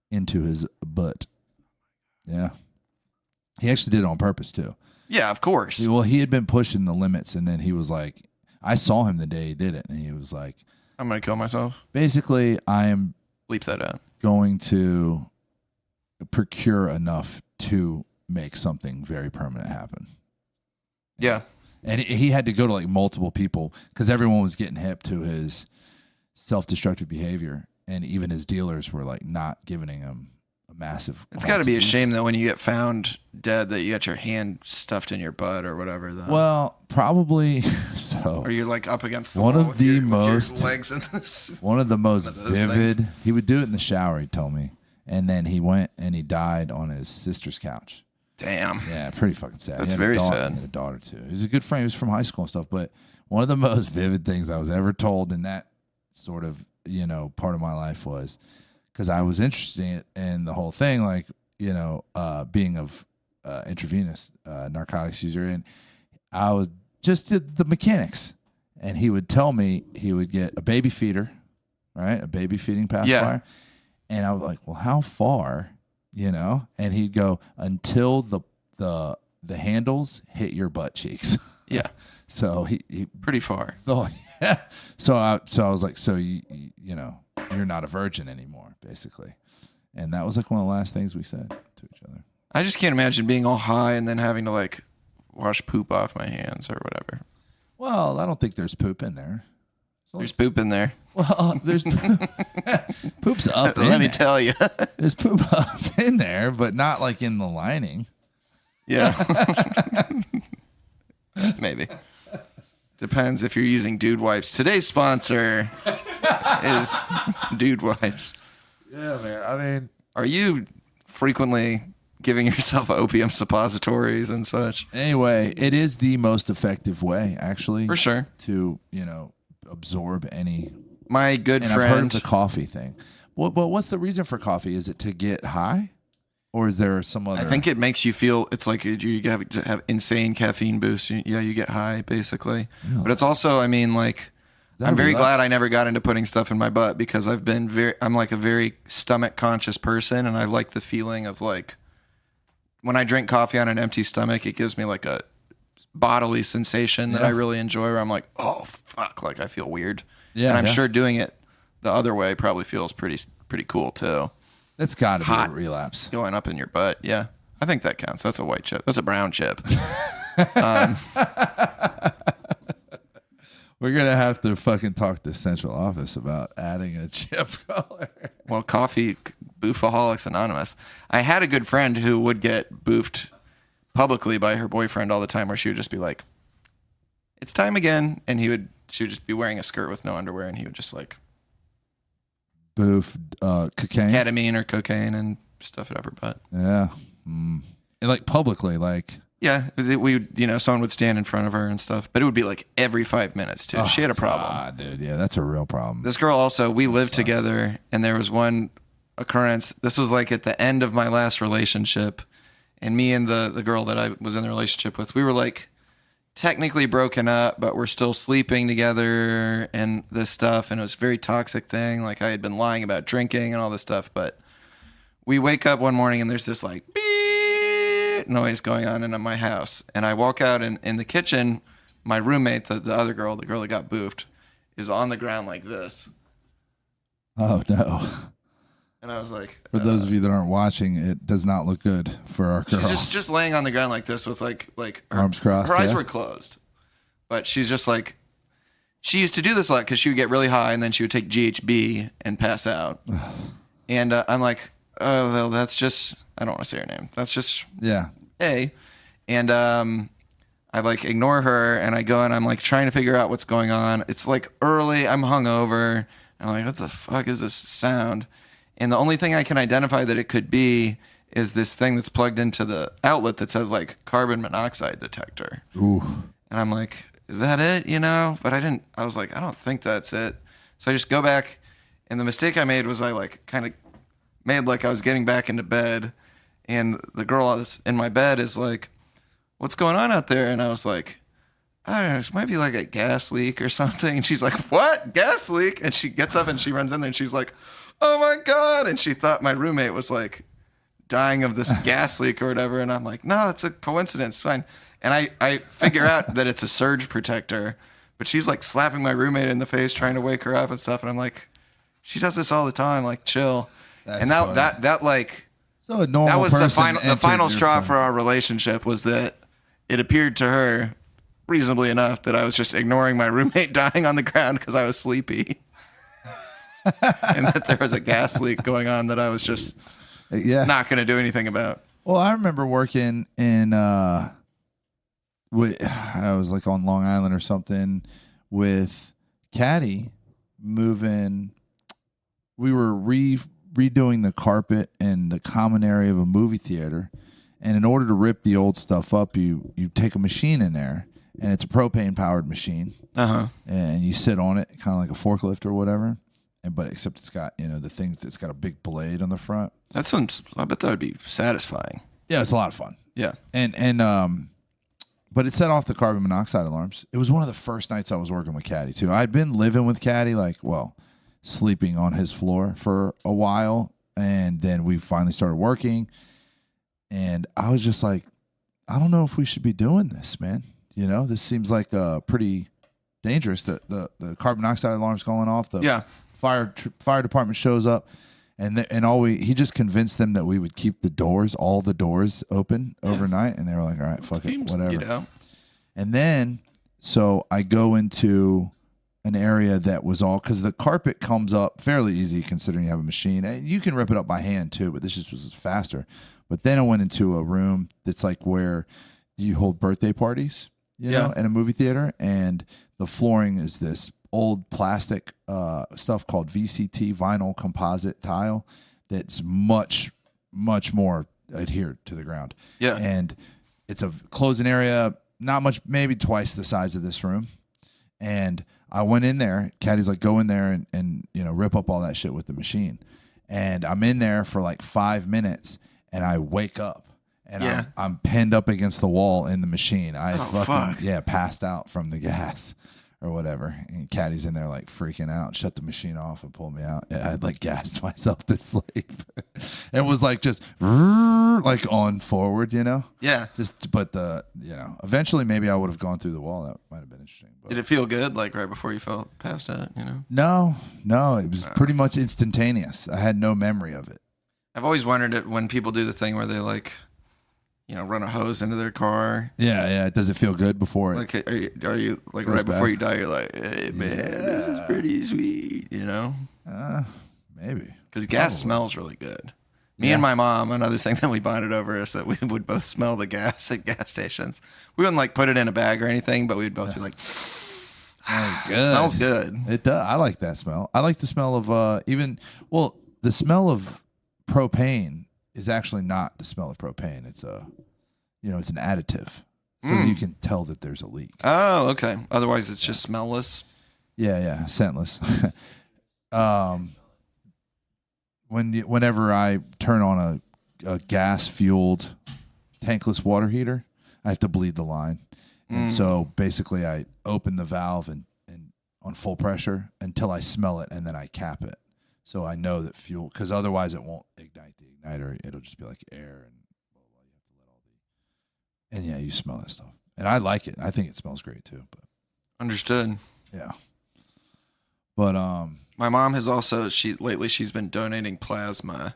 into his butt. Yeah. He actually did it on purpose too. Yeah, of course. Well, he had been pushing the limits, and then he was like, I saw him the day he did it, and he was like, I'm going to kill myself. Basically, I am bleep that out. Going to procure enough to make something very permanent happen. Yeah. And he had to go to multiple people because everyone was getting hip to his self-destructive behavior. and even his dealers were like not giving him a massive. It's got to be a shame though when you get found dead that you got your hand stuffed in your butt or whatever. Though. Well, probably so. Or you're like up against the One wall of with the your most legs in this. One of the most of those vivid. things. He would do it in the shower. He told me, and then he went and he died on his sister's couch. Damn. Yeah, pretty fucking sad. That's He had a very daughter- sad. He had a daughter too. He was a good friend. He was from high school and stuff. But one of the most vivid things I was ever told in that sort of part of my life was because I was interested in the whole thing, like being of intravenous narcotics user, and I was just did the mechanics. And he would tell me he would get a baby feeder, right? A baby feeding pacifier. And I was like, well, how far? And he'd go until the handles hit your butt cheeks. Yeah. So he Pretty far. oh yeah. So I was like, so you're not a virgin anymore, basically. And that was like one of the last things we said to each other. I just can't imagine being all high and then having to like wash poop off my hands or whatever. Well, I don't think there's poop in there. There's poop in there. Well, there's poop's up in Let me there. tell you. There's poop up in there, but not like in the lining. Yeah. Maybe. Depends if you're using Dude Wipes. Today's sponsor is Dude Wipes. Yeah, man. I mean, Are you frequently giving yourself opium suppositories and such? anyway, it is the most effective way, actually, For sure. to absorb any. My good And I've heard of friend. the coffee thing. What's the reason for coffee? Is it to get high, or is there some other? I think it makes you feel, it's like you have insane caffeine boosts. You get high basically. Really? But it's also, I mean, like, That'd I'm be very nice. glad I never got into putting stuff in my butt because I'm like a very stomach conscious person, and I like the feeling of like when I drink coffee on an empty stomach, it gives me like a bodily sensation that I really enjoy where I'm like, oh fuck, like I feel weird. Yeah, And I'm yeah. sure doing it the other way probably feels pretty cool too. That's got to be Hot. a relapse. Going up in your butt, yeah. I think that counts. That's a white chip. That's a brown chip. We're gonna have to fucking talk to central office about adding a chip color. Well, coffee, Boofaholics Anonymous. I had a good friend who would get boofed publicly by her boyfriend all the time, where she would just be like, "It's time again," and she would just be wearing a skirt with no underwear, and he would just like Boof, cocaine. ketamine or cocaine and stuff it up her butt. Yeah, and like publicly, like. Yeah, someone would stand in front of her and stuff, but it would be like every 5 minutes too. She had a problem. Ah, dude, yeah, that's a real problem. This girl also, we lived together, and there was one occurrence. This was like at the end of my last relationship, and me and the girl that I was in the relationship with, we were like technically broken up, but we're still sleeping together and this stuff, and it was a very toxic thing. Like I had been lying about drinking and all this stuff, but we wake up one morning and there's this like beep noise going on in my house, and I walk out, and in the kitchen, my roommate, the other girl, the girl that got boofed, is on the ground like this. Oh no! And I was like, For those of you that aren't watching, it does not look good for our girl. she's just laying on the ground like this with like her Arms crossed, Her eyes yeah. were closed, but she's just like, she used to do this a lot because she would get really high and then she would take GHB and pass out. And I'm like, oh well, that's just, I don't want to say her name. That's just Yeah. A. And I like ignore her, and I go and I'm like trying to figure out what's going on. It's like early, I'm hungover. I'm like, what the fuck is this sound? And the only thing I can identify that it could be is this thing that's plugged into the outlet that says like carbon monoxide detector. Ooh. And I'm like, is that it? But I was like, I don't think that's it. So I just go back, and the mistake I made was I like kind of made like I was getting back into bed, and the girl was in my bed is like, what's going on out there? And I was like, I don't know, this might be like a gas leak or something. And she's like, what? Gas leak? And she gets up and she runs in there and she's like, oh my God. And she thought my roommate was like dying of this gas leak or whatever. And I'm like, no, it's a coincidence. Fine. And I figure out that it's a surge protector, but she's like slapping my roommate in the face, trying to wake her up and stuff. And I'm like, she does this all the time. Like, chill. That's and funny. that like, So a normal that was the person final entered your straw phone. for our relationship, was that it appeared to her reasonably enough that I was just ignoring my roommate dying on the ground because I was sleepy. and that there was a gas leak going on that I was just Yeah. not going to do anything about. Well, I remember working in I was like on Long Island or something with Caddy moving. We were redoing the carpet in the common area of a movie theater, and in order to rip the old stuff up, you take a machine in there, and it's a propane powered machine, and you sit on it, kind of like a forklift or whatever, but except it's got the things. It's got a big blade on the front. I bet that would be satisfying. Yeah, it's a lot of fun. Yeah, but it set off the carbon monoxide alarms. It was one of the first nights I was working with Caddy too. I'd been living with Caddy, sleeping on his floor for a while, and then we finally started working. And I was just like, I don't know if we should be doing this, man. This seems like pretty dangerous. The carbon monoxide alarm's going off. The fire department shows up. And he just convinced them that we would keep all the doors open overnight, and they were like, "All right, fuck it, whatever." And then, so I go into an area that was all because the carpet comes up fairly easy considering you have a machine, and you can rip it up by hand too, but this just was faster. But then I went into a room that's like where you hold birthday parties, in a movie theater, and the flooring is this old plastic stuff called VCT, vinyl composite tile, that's much more adhered to the ground. Yeah. And it's a closing area, not much, maybe twice the size of this room. And I went in there, Caddy's like, go in there and rip up all that shit with the machine. And I'm in there for like 5 minutes, and I wake up, and I'm pinned up against the wall in the machine. I passed out from the gas or whatever, and Caddy's in there like freaking out, shut the machine off and pulled me out. I had like gassed myself to sleep. It was like just like on forward, but eventually maybe I would have gone through the wall. That might have been interesting. But did it feel good, like right before you fell past out, No, it was pretty much instantaneous. I had no memory of it. I've always wondered when people do the thing where they run a hose into their car. Yeah. Does it feel good before it? Like, are you like right before you die? You're like, hey man, this is pretty sweet, Maybe because gas smells really good. Me and my mom, another thing that we bonded over is that we would both smell the gas at gas stations. We wouldn't put it in a bag or anything, but we'd both be like, it smells good. It does. I like that smell. I like the smell of the smell of propane is actually not the smell of propane. It's it's an additive, so that you can tell that there's a leak. Oh, okay. Otherwise, it's just smellless. Yeah, scentless. Whenever I turn on a gas fueled tankless water heater, I have to bleed the line, and so basically I open the valve and on full pressure until I smell it, and then I cap it. So I know that fuel, because otherwise it won't ignite the igniter. It'll just be like air, and blah, blah, you have to let all the. And you smell that stuff, and I like it. I think it smells great too. But understood. Yeah. But my mom has also lately she's been donating plasma.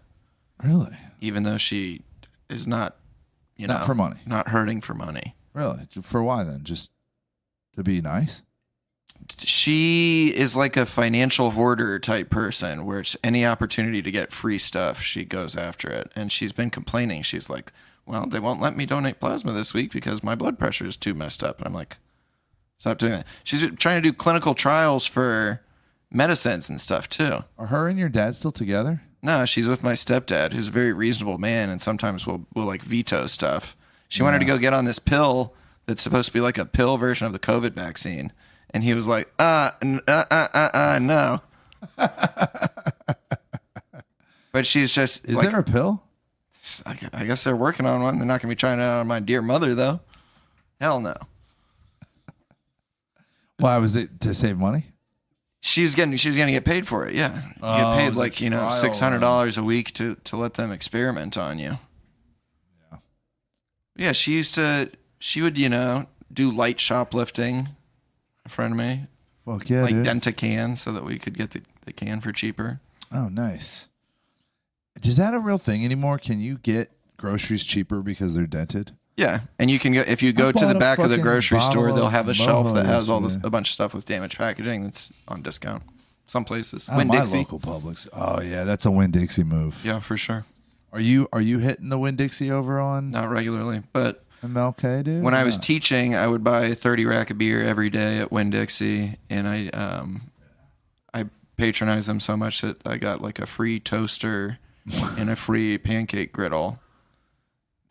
Really? Even though she is not, not for money, not hurting for money. Really? For why then? Just to be nice? She is like a financial hoarder type person where it's any opportunity to get free stuff, she goes after it. And she's been complaining. She's like, well, they won't let me donate plasma this week because my blood pressure is too messed up. And I'm like, stop doing that. She's trying to do clinical trials for medicines and stuff too. Are her and your dad still together? No, she's with my stepdad, who's a very reasonable man and sometimes will like veto stuff. She wanted to go get on this pill that's supposed to be like a pill version of the COVID vaccine. And he was like, no. But she's just. Is there a pill? I guess they're working on one. They're not going to be trying it out on my dear mother, though. Hell no. Why was it to save money? She's gonna get paid for it. Yeah, you get paid like $600 a week to let them experiment on you. Yeah, she would do light shoplifting. A friend of me. Fuck yeah, like dude. Dent-A-Can so that we could get the can for cheaper. Oh, nice. Is that a real thing anymore? Can you get groceries cheaper because they're dented? Yeah, and you can go if you go to the back of the grocery store, they'll have a shelf that has a bunch of stuff with damaged packaging that's on discount. Some places. Out of my Winn-Dixie. local Publix. Oh yeah, that's a Winn-Dixie move. Yeah, for sure. Are you hitting the Winn-Dixie over on Not regularly, but MLK, dude? when I was teaching, I would buy 30 rack of beer every day at Winn-Dixie, and I patronized them so much that I got like a free toaster and a free pancake griddle.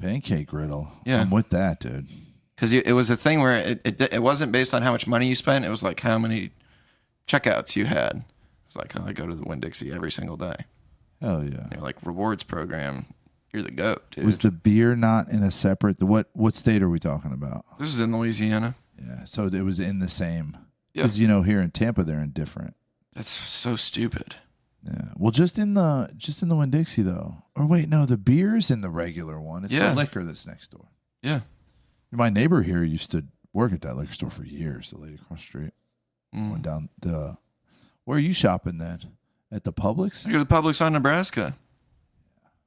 Pancake griddle. Yeah. I'm with that, dude. Because it was a thing where it wasn't based on how much money you spent. It was like how many checkouts you had. It's like, oh, I go to the Winn-Dixie every single day. Hell yeah. They're like, rewards program. You're the GOAT, dude. Was the beer not in a separate? What state are we talking about? This is in Louisiana. Yeah, so it was in the same. Yeah. Because here in Tampa they're indifferent. That's so stupid. Yeah. Well, just in the Winn-Dixie though. Or wait, no, the beer's in the regular one. It's the liquor that's next door. Yeah. My neighbor here used to work at that liquor store for years. The lady across the street. Went down the. Where are you shopping then? At the Publix? I go to the Publix on Nebraska.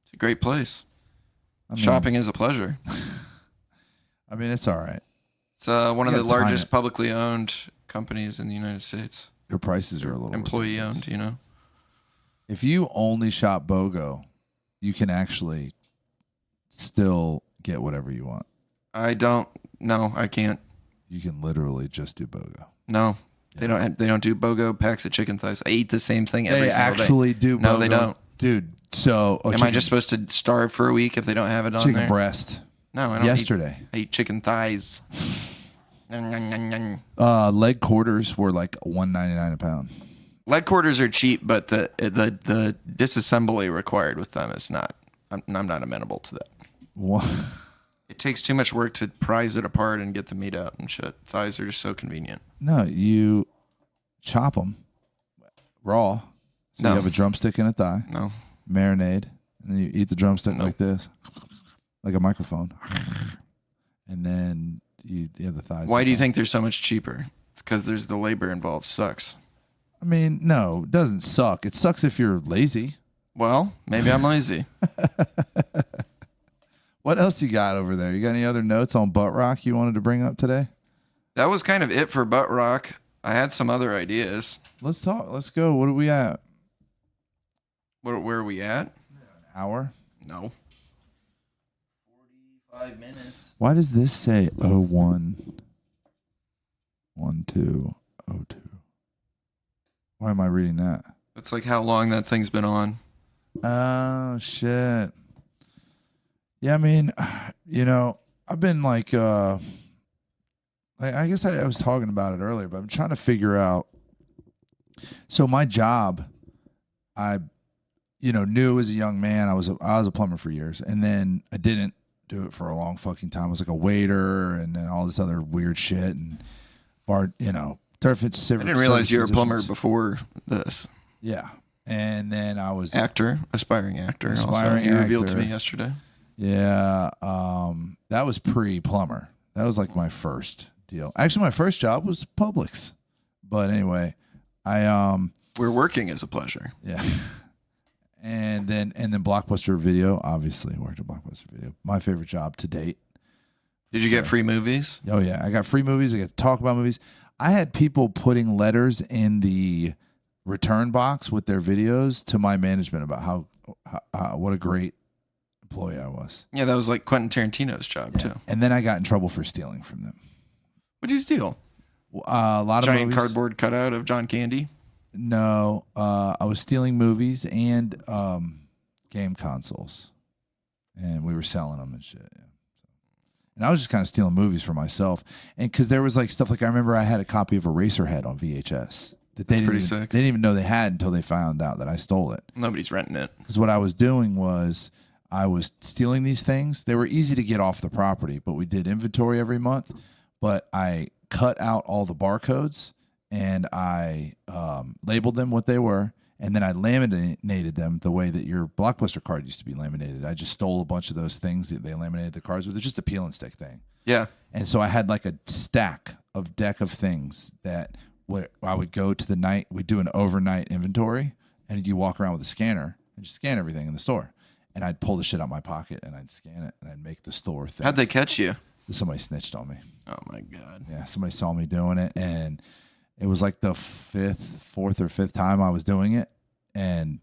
It's a great place. Shopping is a pleasure. I mean, it's all right. It's one of You the gotta time largest it. publicly owned companies in the United States. Your prices are a little Employee ridiculous. owned, you know? If you only shop BOGO, you can actually still get whatever you want. I don't. No, I can't. You can literally just do BOGO. No. They don't do BOGO packs of chicken thighs. I eat the same thing every single day. Actually do BOGO. No, they don't. Dude, so... Am I just supposed to starve for a week if they don't have it on chicken there? breast. No, I don't. Yesterday. I eat chicken thighs. Nyang, nyang, nyang, nyang. Leg quarters were like $1.99 a pound. Leg quarters are cheap, but the disassembly required with them is not. I'm not amenable to that. What? It takes too much work to prise it apart and get the meat out and shit. Thighs are just so convenient. No, you chop them raw. So No. you have a drumstick and a thigh, No. marinade, and then you eat the drumstick like this, like a microphone. And then you have the thighs. Why do you think they're so much cheaper? It's because there's the labor involved. Sucks. I mean, no, it doesn't suck. It sucks if you're lazy. Well, maybe I'm lazy. What else you got over there? You got any other notes on butt rock you wanted to bring up today? That was kind of it for butt rock. I had some other ideas. Let's talk. Let's go. What are we at? Where are we at? Hour? No. 45 minutes. Why does this say 01 12 02? Why am I reading that? That's like how long that thing's been on. Oh shit. Yeah, I mean, I've been like I guess I was talking about it earlier, but I'm trying to figure out. So my job, I knew as a young man, I was a plumber for years, and then I didn't do it for a long fucking time. I was like a waiter and then all this other weird shit and I didn't realize you were a plumber before this. Yeah. And then I was Aspiring actor. Aspiring you revealed to actor. me yesterday. Yeah, that was pre-plumber. That was like my first deal. Actually, my first job was Publix. But anyway, We're working as a pleasure. yeah. And then Blockbuster Video, obviously worked at Blockbuster Video. My favorite job to date. Did you get free movies? Oh yeah, I got free movies. I got to talk about movies. I had people putting letters in the return box with their videos to my management about how what a great employee I was. Yeah, that was like Quentin Tarantino's job too. And then I got in trouble for stealing from them. What'd you steal? A lot of Giant movies. cardboard cutout of John Candy. No, I was stealing movies and game consoles, and we were selling them and shit. Yeah. And I was just kind of stealing movies for myself, and because there was like stuff like I remember I had a copy of Eraserhead on VHS that they pretty didn't sick. they didn't even know they had until they found out that I stole it. Nobody's renting it. Because what I was doing was I was stealing these things. They were easy to get off the property, but we did inventory every month. But I cut out all the barcodes and I labeled them what they were, and then I laminated them the way that your Blockbuster card used to be laminated. I just stole a bunch of those things that they laminated the cards with. It's just a peel and stick thing. Yeah. And so I had like a deck of things that I would go to the night. We'd do an overnight inventory, and you walk around with a scanner and just scan everything in the store. And I'd pull the shit out of my pocket and I'd scan it and I'd make the store thing. How'd they catch you? Somebody snitched on me. Oh my God. Yeah, somebody saw me doing it, and it was like the fourth or fifth time I was doing it. And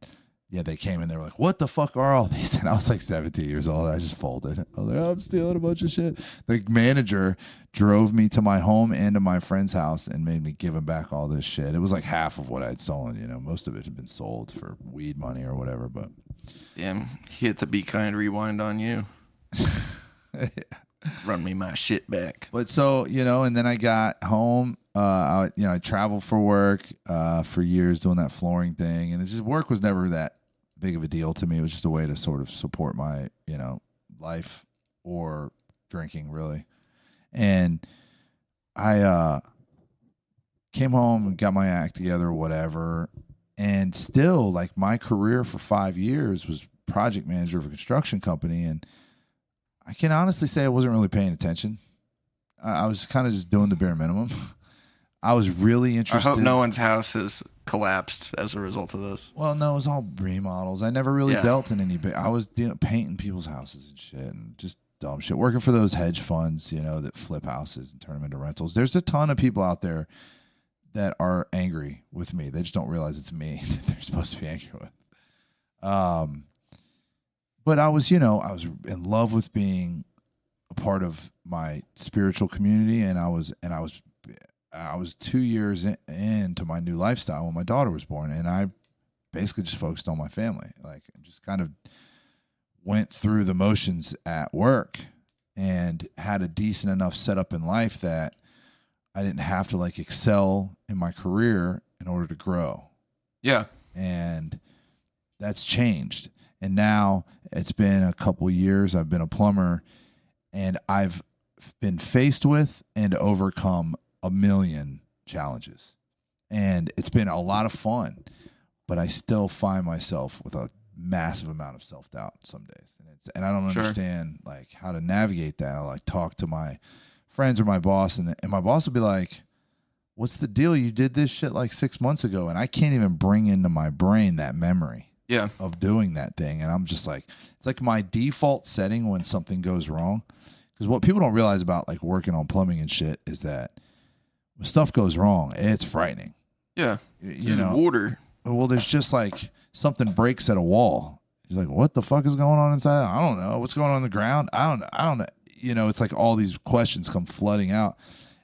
yeah, they came and they were like, what the fuck are all these? And I was like 17 years old. I just folded. I was like, oh, I'm stealing a bunch of shit. The manager drove me to my home and to my friend's house and made me give him back all this shit. It was like half of what I'd stolen. You know, most of it had been sold for weed money or whatever. But Damn, he hit the Be Kind rewind on you. Run me my shit back. But so, you know, and then I got home. I traveled for work for years doing that flooring thing. And it's just work was never that big of a deal to me. It was just a way to sort of support my, you know, life or drinking, really. And I came home and got my act together or whatever. And still, like, my career for 5 years was project manager of a construction company. And I can honestly say I wasn't really paying attention. I was kind of just doing the bare minimum. I was really interested. I hope no one's house has collapsed as a result of this. Well, no, it was all remodels. I never really dealt in any big. I was painting people's houses and shit and just dumb shit. Working for those hedge funds, you know, that flip houses and turn them into rentals. There's a ton of people out there that are angry with me. They just don't realize it's me that they're supposed to be angry with. But I was, you know, I was in love with being a part of my spiritual community, and I was 2 years into my new lifestyle when my daughter was born, and I basically just focused on my family. Like, just kind of went through the motions at work and had a decent enough setup in life that I didn't have to like excel in my career in order to grow. Yeah. And that's changed. And now it's been a couple years. I've been a plumber, and I've been faced with and overcome a million challenges. And it's been a lot of fun, but I still find myself with a massive amount of self-doubt some days. And I don't understand like how to navigate that. I like talk to my friends or my boss, and my boss will be like, what's the deal? You did this shit like 6 months ago. And I can't even bring into my brain that memory of doing that thing. And I'm just like, it's like my default setting when something goes wrong. Because what people don't realize about like working on plumbing and shit is that when stuff goes wrong, it's frightening. Yeah. You know, water. Well, there's just like something breaks at a wall. He's like, what the fuck is going on inside? I don't know. What's going on the ground? I don't know. You know, it's like all these questions come flooding out.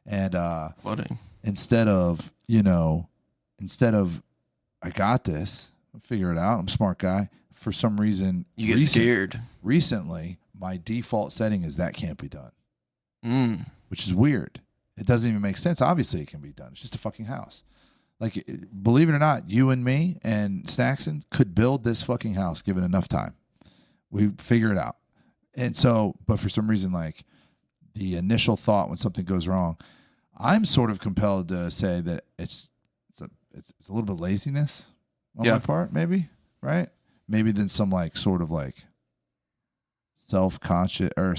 And flooding. Instead of, I got this, I'll figure it out. I'm a smart guy. For some reason, you get scared. Recently, my default setting is that can't be done, which is weird. It doesn't even make sense. Obviously, it can be done. It's just a fucking house. Like, believe it or not, you and me and Snackson could build this fucking house given enough time. We figure it out. And so, but for some reason, like the initial thought when something goes wrong, I'm sort of compelled to say that it's a little bit of laziness on my part, maybe, right? Maybe then some like sort of like self-conscious or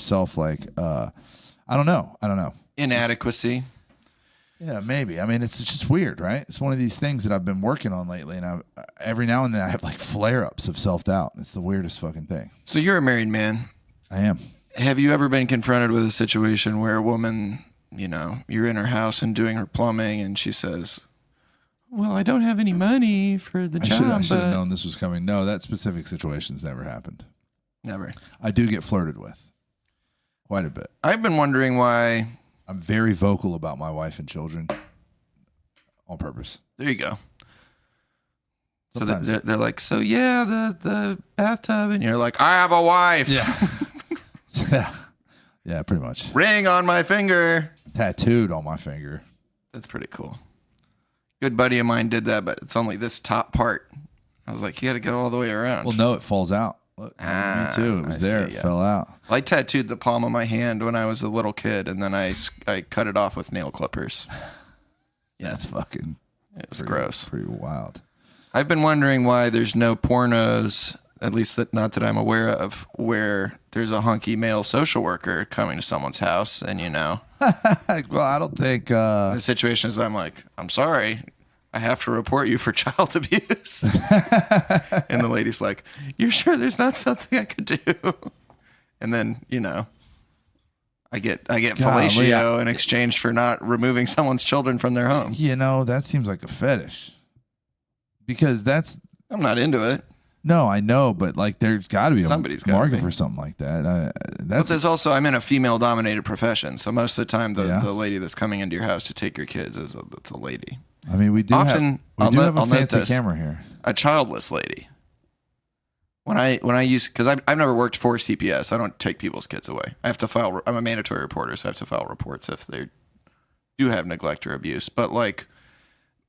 I don't know. Inadequacy. Yeah, maybe. I mean, it's just weird, right? It's one of these things that I've been working on lately, and every now and then I have like flare-ups of self-doubt. It's the weirdest fucking thing. So you're a married man. I am. Have you ever been confronted with a situation where a woman, you know, you're in her house and doing her plumbing, and she says, well, I don't have any money for the job. I should have known this was coming. No, that specific situation's never happened. Never. I do get flirted with quite a bit. I've been wondering why. I'm very vocal about my wife and children on purpose. There you go. Sometimes. So they're like, so yeah, the bathtub, and you're like, I have a wife. Yeah. Yeah, pretty much. Ring on my finger. Tattooed on my finger. That's pretty cool. Good buddy of mine did that, but it's only this top part. I was like, you got to go all the way around. Well, no, it falls out. Look, me too. It was there. It fell out. I tattooed the palm of my hand when I was a little kid, and then I cut it off with nail clippers. Yeah, that's fucking. It was gross. Pretty wild. I've been wondering why there's no pornos, at least not that I'm aware of, where there's a hunky male social worker coming to someone's house, and you know. Well, I don't think. The situation is, I'm like, I'm sorry. I have to report you for child abuse. And the lady's like, you're sure there's not something I could do? And then, you know, I get fellatio in exchange for not removing someone's children from their home. You know, that seems like a fetish. Because I'm not into it. No, I know, but like there's got to be Somebody's a market for something like that. But there's also, I'm in a female-dominated profession, so most of the time the lady that's coming into your house to take your kids it's a lady. I mean, we do often have a fancy camera here. A childless lady. When I use, because I've never worked for CPS, I don't take people's kids away. I have to file. I'm a mandatory reporter, so I have to file reports if they do have neglect or abuse. But like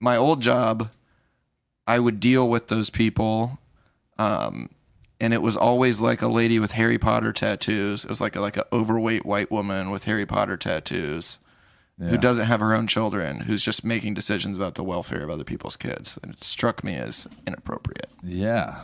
my old job, I would deal with those people. And it was always like a lady with Harry Potter tattoos. It was like an overweight white woman with Harry Potter tattoos who doesn't have her own children, who's just making decisions about the welfare of other people's kids. And it struck me as inappropriate. Yeah.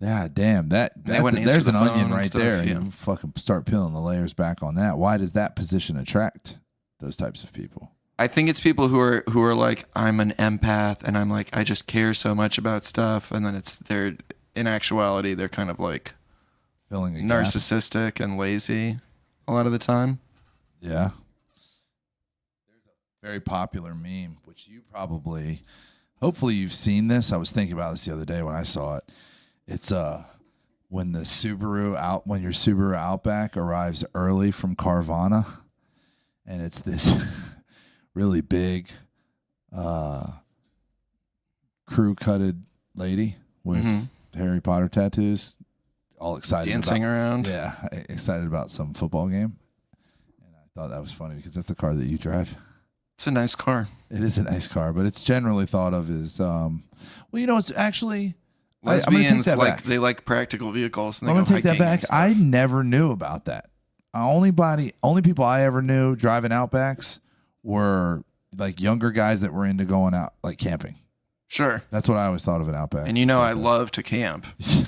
Yeah, damn. There's an onion right there. Yeah. You fucking start peeling the layers back on that. Why does that position attract those types of people? I think it's people who are like, I'm an empath, and I'm like, I just care so much about stuff, and then they're in actuality they're kind of like filling a narcissistic and lazy a lot of the time. Yeah. There's a very popular meme, which hopefully you've seen this. I was thinking about this the other day when I saw it. It's when your Subaru Outback arrives early from Carvana, and it's this really big crew-cutted lady with Harry Potter tattoos, all excited dancing around. Yeah, excited about some football game. And I thought that was funny because that's the car that you drive. It's a nice car. It is a nice car, but it's generally thought of as it's actually lesbians they like practical vehicles. And I'm gonna take that back. I never knew about that. Only people I ever knew driving Outbacks were like younger guys that were into going out like camping. Sure. That's what I always thought of an Outback. And I love to camp. I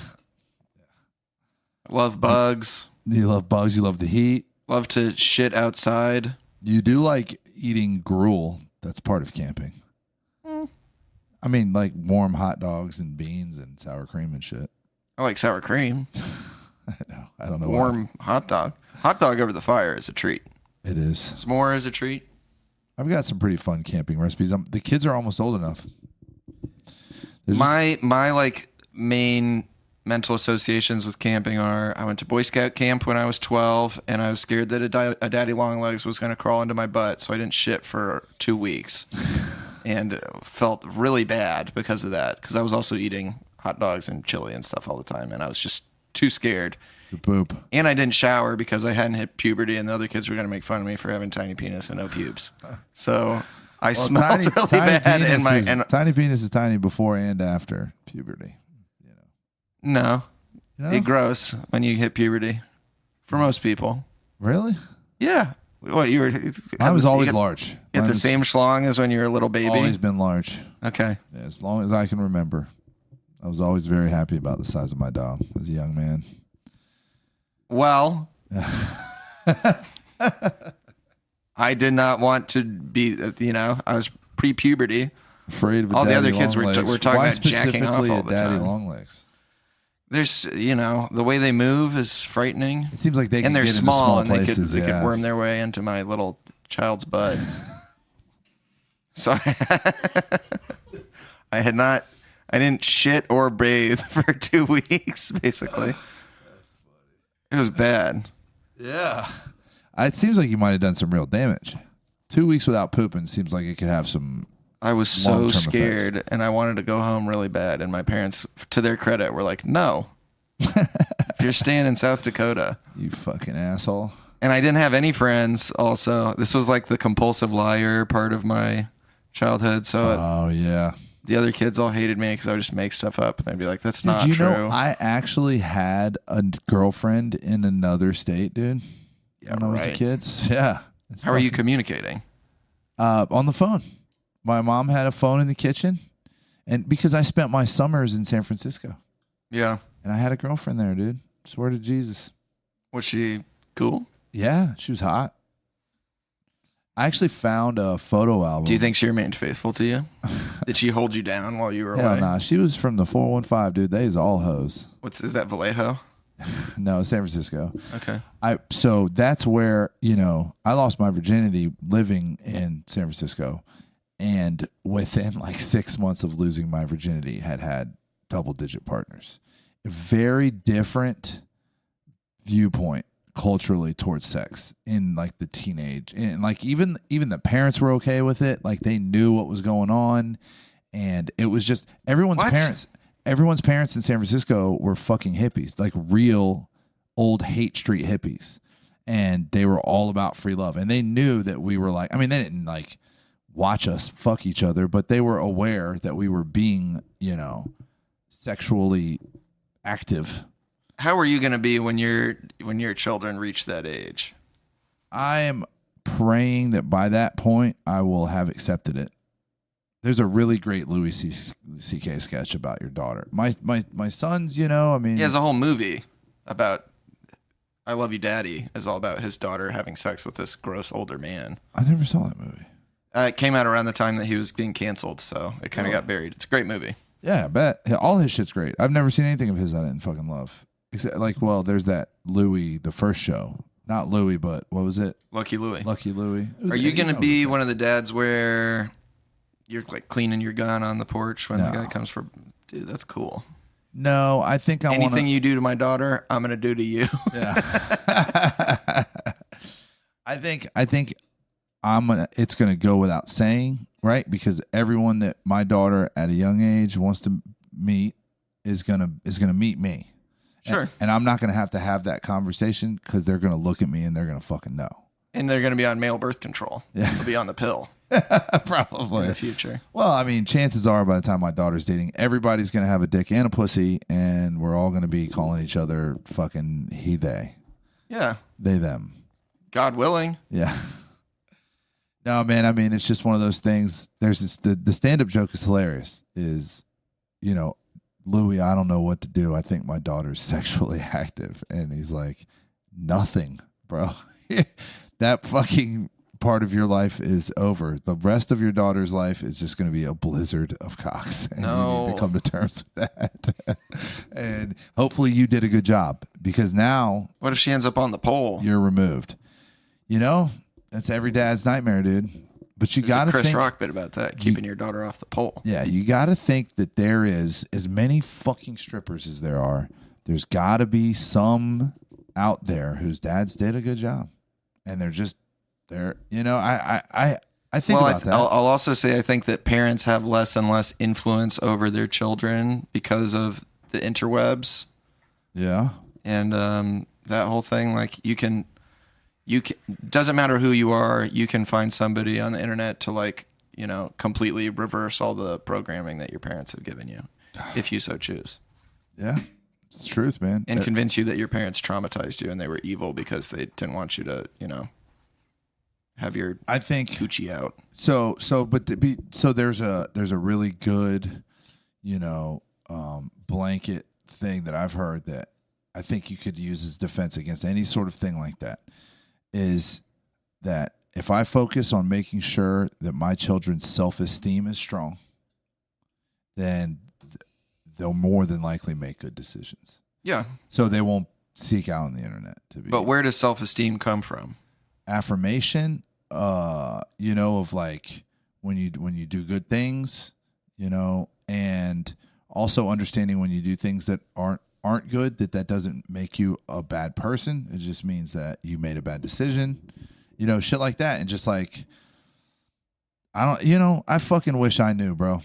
love bugs. You love bugs. You love the heat. Love to shit outside. You do like eating gruel. That's part of camping. I mean, like warm hot dogs and beans and sour cream and shit. I like sour cream. I don't know. Warm hot dog. Hot dog over the fire is a treat. It is. S'more is a treat. I've got some pretty fun camping recipes. The kids are almost old enough. My like main mental associations with camping are I went to Boy Scout camp when I was 12, and I was scared that a daddy long legs was going to crawl into my butt, so I didn't shit for 2 weeks, and felt really bad because of that. Because I was also eating hot dogs and chili and stuff all the time, and I was just too scared. To poop. And I didn't shower because I hadn't hit puberty, and the other kids were going to make fun of me for having tiny penis and no pubes. So I smelled really bad. Tiny penis is tiny before and after puberty. No, it grows when you hit puberty. For most people. Really? Yeah. What you were? I was always large. At the same schlong as when you were a little baby. Always been large. Okay. Yeah, as long as I can remember, I was always very happy about the size of my dog as a young man. Well, I did not want to be. I was pre-puberty. Afraid of all the other long kids were talking about jacking off all the daddy time. Long legs. There's, the way they move is frightening. It seems like they can and they're get small, into and places, they could worm their way into my little child's butt. So I didn't shit or bathe for 2 weeks, basically. It was bad. Yeah. It seems like you might have done some real damage. 2 weeks without pooping seems like it could have some. I was so scared, effects. and I wanted to go home really bad. And my parents, to their credit, were like, "No, you're staying in South Dakota, you fucking asshole." And I didn't have any friends. Also, this was like the compulsive liar part of my childhood. So, the other kids all hated me because I would just make stuff up, and they'd be like, "That's not true." Know, I actually had a girlfriend in another state, dude. Yeah, when I was a kid. Yeah. How are you communicating? On the phone. My mom had a phone in the kitchen, and because I spent my summers in San Francisco. Yeah. And I had a girlfriend there, dude. Swear to Jesus. Was she cool? Yeah, she was hot. I actually found a photo album. Do you think she remained faithful to you? Did she hold you down while you were Hell away? nah. She was from the 415, dude. They's all hoes. Is that Vallejo? No, San Francisco. Okay. So that's where, I lost my virginity living in San Francisco, and within like 6 months of losing my virginity had double-digit partners. A very different viewpoint culturally towards sex in like the teenage, and like even the parents were okay with it. Like they knew what was going on, and it was just everyone's parents in San Francisco were fucking hippies, like real old Hate Street hippies, and they were all about free love, and they knew that we were like, I mean, they didn't like watch us fuck each other, but they were aware that we were being, sexually active. How are you going to be when your children reach that age? I am praying that by that point I will have accepted it. There's a really great Louis C.K. sketch about your daughter. My sons, I mean, he has a whole movie about I Love You, Daddy. Is all about his daughter having sex with this gross older man. I never saw that movie. It came out around the time that he was being canceled, so it kind of got buried. It's a great movie. Yeah, I bet. All his shit's great. I've never seen anything of his I didn't fucking love. Except, there's that Louis, the first show. Not Louis, but what was it? Lucky Louie. Lucky Louie. Are you going to be one of the dads where you're like cleaning your gun on the porch when the guy comes for... Dude, that's cool. No, I think Anything you do to my daughter, I'm going to do to you. Yeah. I think it's gonna go without saying, right? Because everyone that my daughter at a young age wants to meet is gonna meet me. Sure. And I'm not gonna have that conversation because they're gonna look at me and they're gonna fucking know. And they're gonna be on male birth control. Yeah. They'll be on the pill. Probably in the future. Well, I mean, chances are by the time my daughter's dating, everybody's gonna have a dick and a pussy, and we're all gonna be calling each other fucking he, they. Yeah. They, them. God willing. Yeah. No, man, I mean, it's just one of those things. There's this, the stand-up joke is hilarious. Is, Louis, I don't know what to do. I think my daughter's sexually active. And he's like, nothing, bro. That fucking part of your life is over. The rest of your daughter's life is just going to be a blizzard of cocks. And you need to come to terms with that. And hopefully you did a good job, because now... What if she ends up on the pole? You're removed. That's every dad's nightmare, dude. But you got to think... Chris Rock bit about that, keeping your daughter off the pole. Yeah, you got to think that there is as many fucking strippers as there are. There's got to be some out there whose dads did a good job. And they're just... I think about that. I'll also say I think that parents have less and less influence over their children because of the interwebs. Yeah. And that whole thing, like you can doesn't matter who you are, you can find somebody on the internet to completely reverse all the programming that your parents have given you, if you so choose. Yeah. It's the truth, man. And convince you that your parents traumatized you and they were evil because they didn't want you to, have your coochie out. So there's a really good, blanket thing that I've heard that I think you could use as defense against any sort of thing like that, is that if I focus on making sure that my children's self-esteem is strong, then they'll more than likely make good decisions. Yeah. So they won't seek out on the internet to be. But where does self-esteem come from? Affirmation, of like when you do good things, and also understanding when you do things that aren't good, that doesn't make you a bad person. It just means that you made a bad decision, shit like that. And just like, I fucking wish I knew, bro.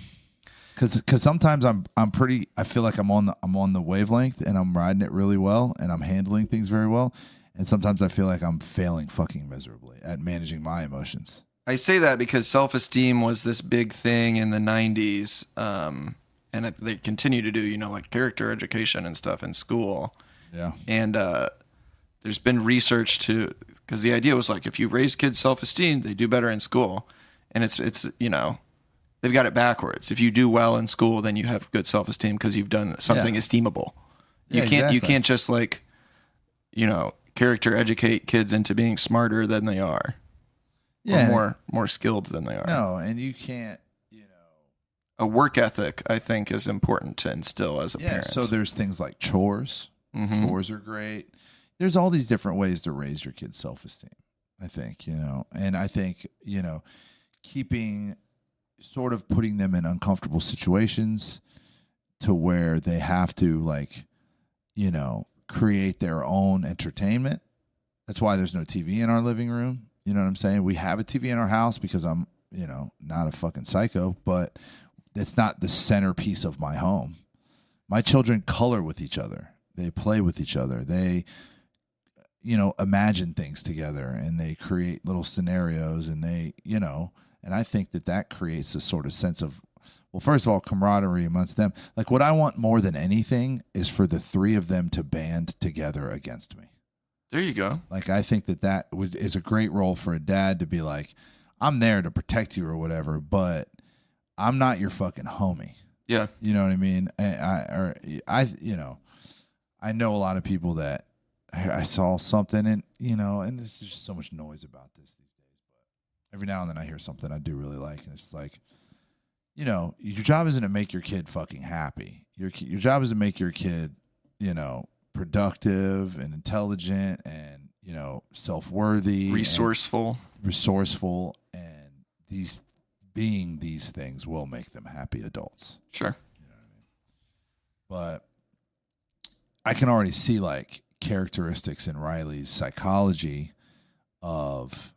Cause sometimes I feel like I'm on the wavelength and I'm riding it really well and I'm handling things very well. And sometimes I feel like I'm failing fucking miserably at managing my emotions. I say that because self-esteem was this big thing in the 90s. And they continue to do, like character education and stuff in school. Yeah. And there's been research because the idea was like, if you raise kids' self-esteem, they do better in school. And it's they've got it backwards. If you do well in school, then you have good self-esteem because you've done something esteemable. You can't just character educate kids into being smarter than they are. Yeah. Or more skilled than they are. No, and you can't, a work ethic, I think, is important to instill as a parent. So there's things like chores, Chores are great. There's all these different ways to raise your kid's self-esteem, I think, and I think, keeping sort of putting them in uncomfortable situations to where they have to create their own entertainment. That's why there's no TV in our living room. You know what I'm saying? We have a TV in our house because I'm, not a fucking psycho, but it's not the centerpiece of my home. My children color with each other. They play with each other. They, imagine things together, and they create little scenarios, and they, and I think that creates a sort of sense of, well, first of all, camaraderie amongst them. Like, what I want more than anything is for the three of them to band together against me. There you go. Like, I think that is a great role for a dad to be like, I'm there to protect you or whatever, but I'm not your fucking homie. Yeah. You know what I mean? I know a lot of people that I saw something and there's just so much noise about this these days, but every now and then I hear something I do really like, and it's just like, your job isn't to make your kid fucking happy. Your job is to make your kid, productive and intelligent and, self-worthy, Resourceful, and these things will make them happy adults. Sure. But I can already see characteristics in Riley's psychology of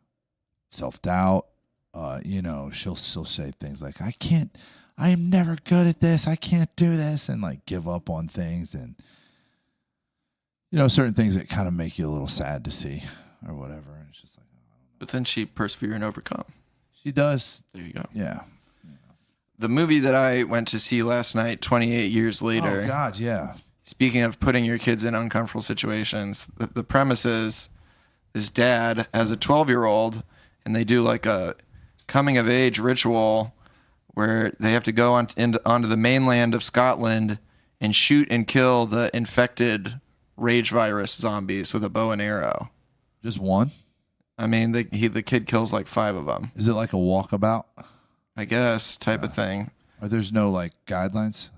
self-doubt. She'll say things like, I am never good at this. I can't do this. And give up on things. And, certain things that kind of make you a little sad to see or whatever. And it's just like, I don't know. But then she persevere and overcome. She does. There you go. Yeah. The movie that I went to see last night, 28 years later. Oh, God, yeah. Speaking of putting your kids in uncomfortable situations, the premise is this dad has a 12-year-old, and they do a coming-of-age ritual where they have to go onto the mainland of Scotland and shoot and kill the infected rage virus zombies with a bow and arrow. Just one? I mean, the kid kills 5 of them. Is it like a walkabout? I guess, type of thing. Or there's no guidelines?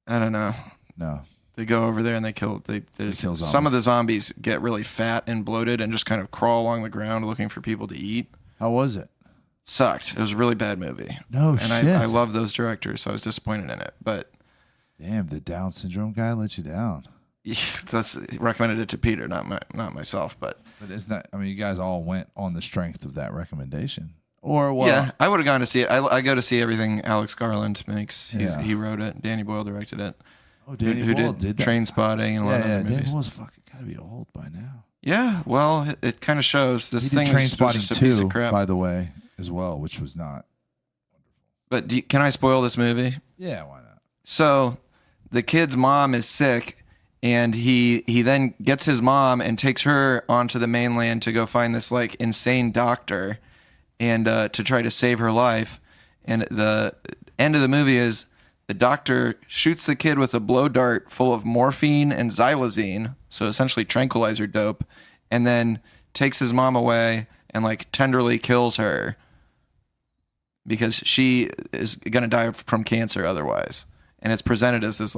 I don't know. No. They go over there and they kill. Kill zombies. Some of the zombies get really fat and bloated and just kind of crawl along the ground looking for people to eat. How was it? Sucked. It was a really bad movie. No and shit. I love those directors, so I was disappointed in it. But damn, the Down syndrome guy let you down. Yeah, recommended it to Peter, not myself. But isn't that? I mean, you guys all went on the strength of that recommendation, or what? Yeah, I would have gone to see it. I go to see everything Alex Garland makes. He wrote it. Danny Boyle directed it. Oh, Danny who Boyle did that. Train Spotting and a lot of other movies. Danny Boyle's fucking gotta be old by now. Yeah, well, it kind of shows. This He thing did Train is Spotting just a piece 2, of crap. by the way, as well, which was not. But can I spoil this movie? Yeah, why not? So the kid's mom is sick, and he then gets his mom and takes her onto the mainland to go find this insane doctor and to try to save her life. And the end of the movie is the doctor shoots the kid with a blow dart full of morphine and xylazine, so essentially tranquilizer dope, and then takes his mom away and tenderly kills her because she is going to die from cancer otherwise. And it's presented as this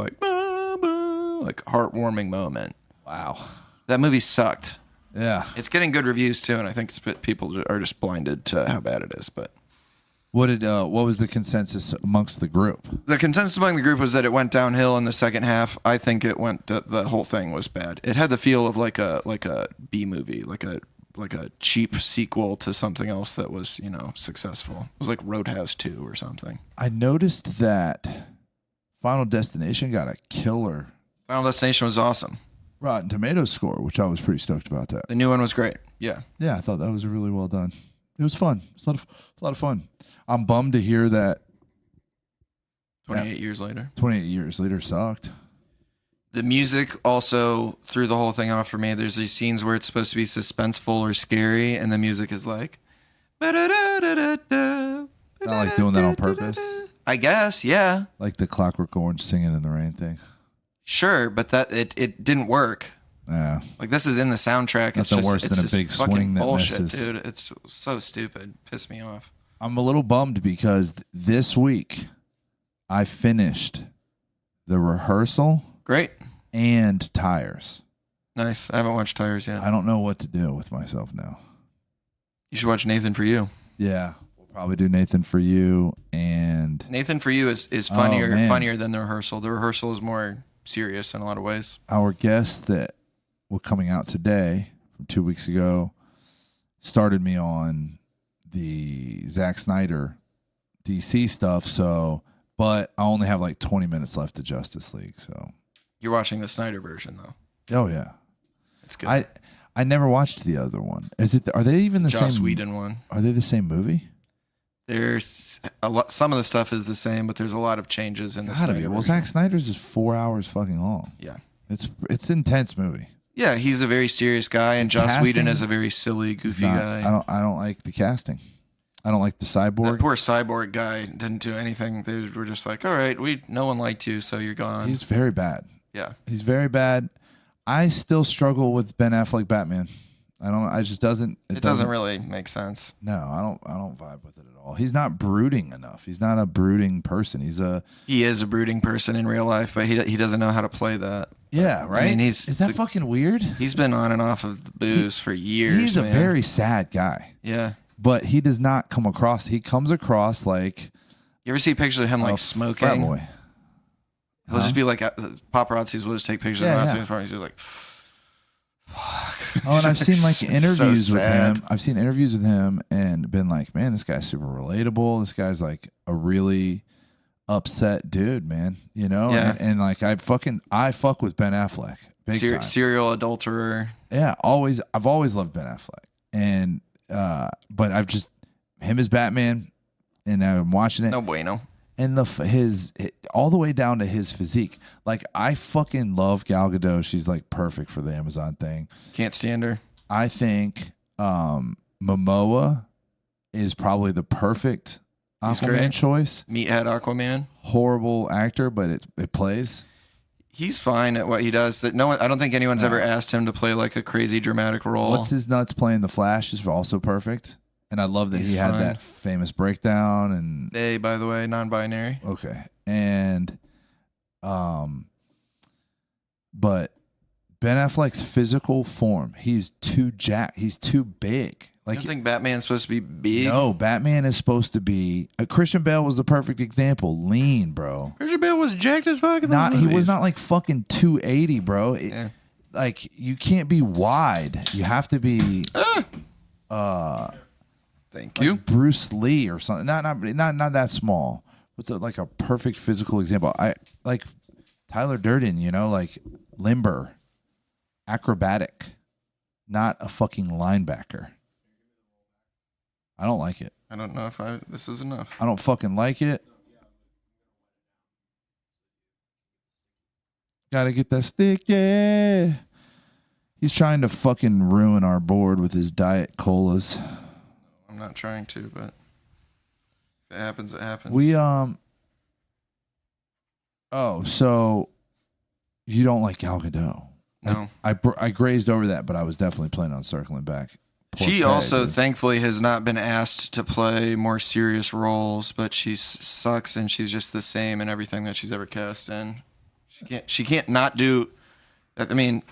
heartwarming moment. Wow. That movie sucked. Yeah. It's getting good reviews too, and I think people are just blinded to how bad it is. But what was the consensus amongst the group? The consensus among the group was that it went downhill in the second half. I think it went. The whole thing was bad. It had the feel of like a B movie, like a cheap sequel to something else that was successful. It was like Roadhouse 2 or something. I noticed that Final Destination got a killer Final Destination was awesome. Rotten Tomatoes score, which I was pretty stoked about that. The new one was great. Yeah. Yeah, I thought that was really well done. It was fun. It's a lot of fun. I'm bummed to hear that 28 years later. 28 years later sucked. The music also threw the whole thing off for me. There's these scenes where it's supposed to be suspenseful or scary, and the music is like... Not like doing that on purpose? I guess, yeah. Like the Clockwork Orange Singing in the Rain thing? Sure, but that it didn't work. Yeah. Like, this is in the soundtrack. Nothing it's just, worse it's than a just big fucking swing that bullshit, misses. dude. It's so stupid. Pissed me off. I'm a little bummed because this week I finished the rehearsal. Great. and Tires. Nice. I haven't watched Tires yet. I don't know what to do with myself now. You should watch Nathan For You. Yeah, we'll probably do Nathan For You, and Nathan For You is funnier than The Rehearsal. The Rehearsal is more serious in a lot of ways. our guest that was coming out today from 2 weeks ago started me on the Zack Snyder DC stuff. So, but I only have like 20 minutes left to Justice League. So, You're watching the Snyder version though. oh yeah, It's good. I never watched the other one. Is it? Are they even the Joss same? Whedon one. Are they the same movie? There's a lot. Some of the stuff is the same, but there's a lot of changes in the Gotta Snyder be. Well, version. Zack Snyder's just 4 hours fucking long. Yeah. It's an intense movie. Yeah, he's a very serious guy, and Joss casting Whedon is a very silly, goofy guy. I don't like the casting. I don't like the cyborg. That poor cyborg guy didn't do anything. They were just like, all right, no one liked you, so you're gone. He's very bad. Yeah. He's very bad. I still struggle with Ben Affleck Batman. It doesn't really make sense. No, I don't vibe with it at all. He's not brooding enough. He's not a brooding person. He is a brooding person in real life, but he doesn't know how to play that. Yeah, right. I mean, is that fucking weird? He's been on and off of the booze for years. He's a man. very sad guy. Yeah. But he does not come across. He comes across like You ever see pictures of him like a smoking? frat boy. He'll just be like paparazzis will just take pictures Yeah, of him. yeah. He's just like, Oh, and I've seen like So interviews with sad. him. I've seen interviews with him and been like, man, this guy's super relatable. This guy's like a really upset dude, man. You know? Yeah. And like I fuck with Ben Affleck. Big time. serial adulterer. Yeah, I've always loved Ben Affleck. And but I've just him as Batman, and I'm watching it. No bueno. And his all the way down to his physique. Like I fucking love Gal Gadot. She's like perfect for the Amazon thing. Can't stand her. I think Momoa is probably the perfect He's Aquaman great. choice. Meathead Aquaman. Horrible actor, but it plays. He's fine at what he does. That no one. I don't think anyone's ever asked him to play like a crazy dramatic role. What's his nuts playing the Flash is also perfect. And I love that He's he had fine. that famous breakdown and Hey, by the way, non-binary. okay. And but Ben Affleck's physical form, he's too big. I Like don't think Batman's supposed to be big. no, Batman is supposed to be Christian Bale was the perfect example. Lean, bro. Christian Bale was jacked as fuck in those He was movies. not like fucking 280, bro. Yeah. Like you can't be wide. You have to be Thank you. Bruce Lee or something. Not that small. What's like a perfect physical example? I like Tyler Durden, you know, like limber, acrobatic, not a fucking linebacker. I don't like it. I don't know if this is enough. I don't fucking like it. Gotta get that stick, yeah. He's trying to fucking ruin our board with his diet colas. I'm not trying to, but if it happens, it happens. We Oh, so you don't like Gal Gadot? No. I grazed over that, but I was definitely planning on circling back. Poor She Kay, also, dude. thankfully, has not been asked to play more serious roles, but she sucks, and she's just the same in everything that she's ever cast in. She can't not do. I mean,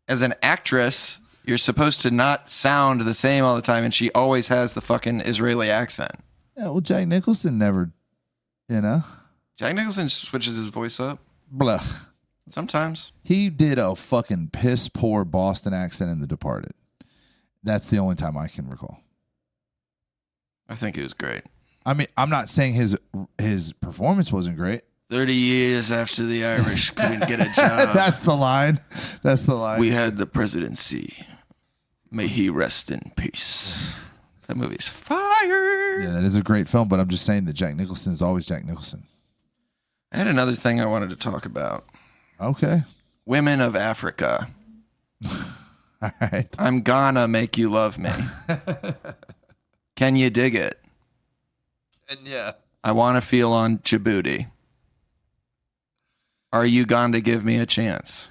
as an actress, you're supposed to not sound the same all the time, and she always has the fucking Israeli accent. Yeah, well, Jack Nicholson never, you know, Jack Nicholson switches his voice up blah. sometimes. He did a fucking piss poor Boston accent in The Departed. That's the only time I can recall. I think it was great. I mean, I'm not saying his performance wasn't great. 30 years after the Irish couldn't get a job, That's the line. That's the line. we had the presidency. May he rest in peace. That movie's fire. Yeah, that is a great film, but I'm just saying that Jack Nicholson is always Jack Nicholson. I had another thing I wanted to talk about. Okay. Women of Africa. All right. I'm gonna make you love me. Can you dig it? And yeah. I want to feel on Djibouti. Are you going to give me a chance?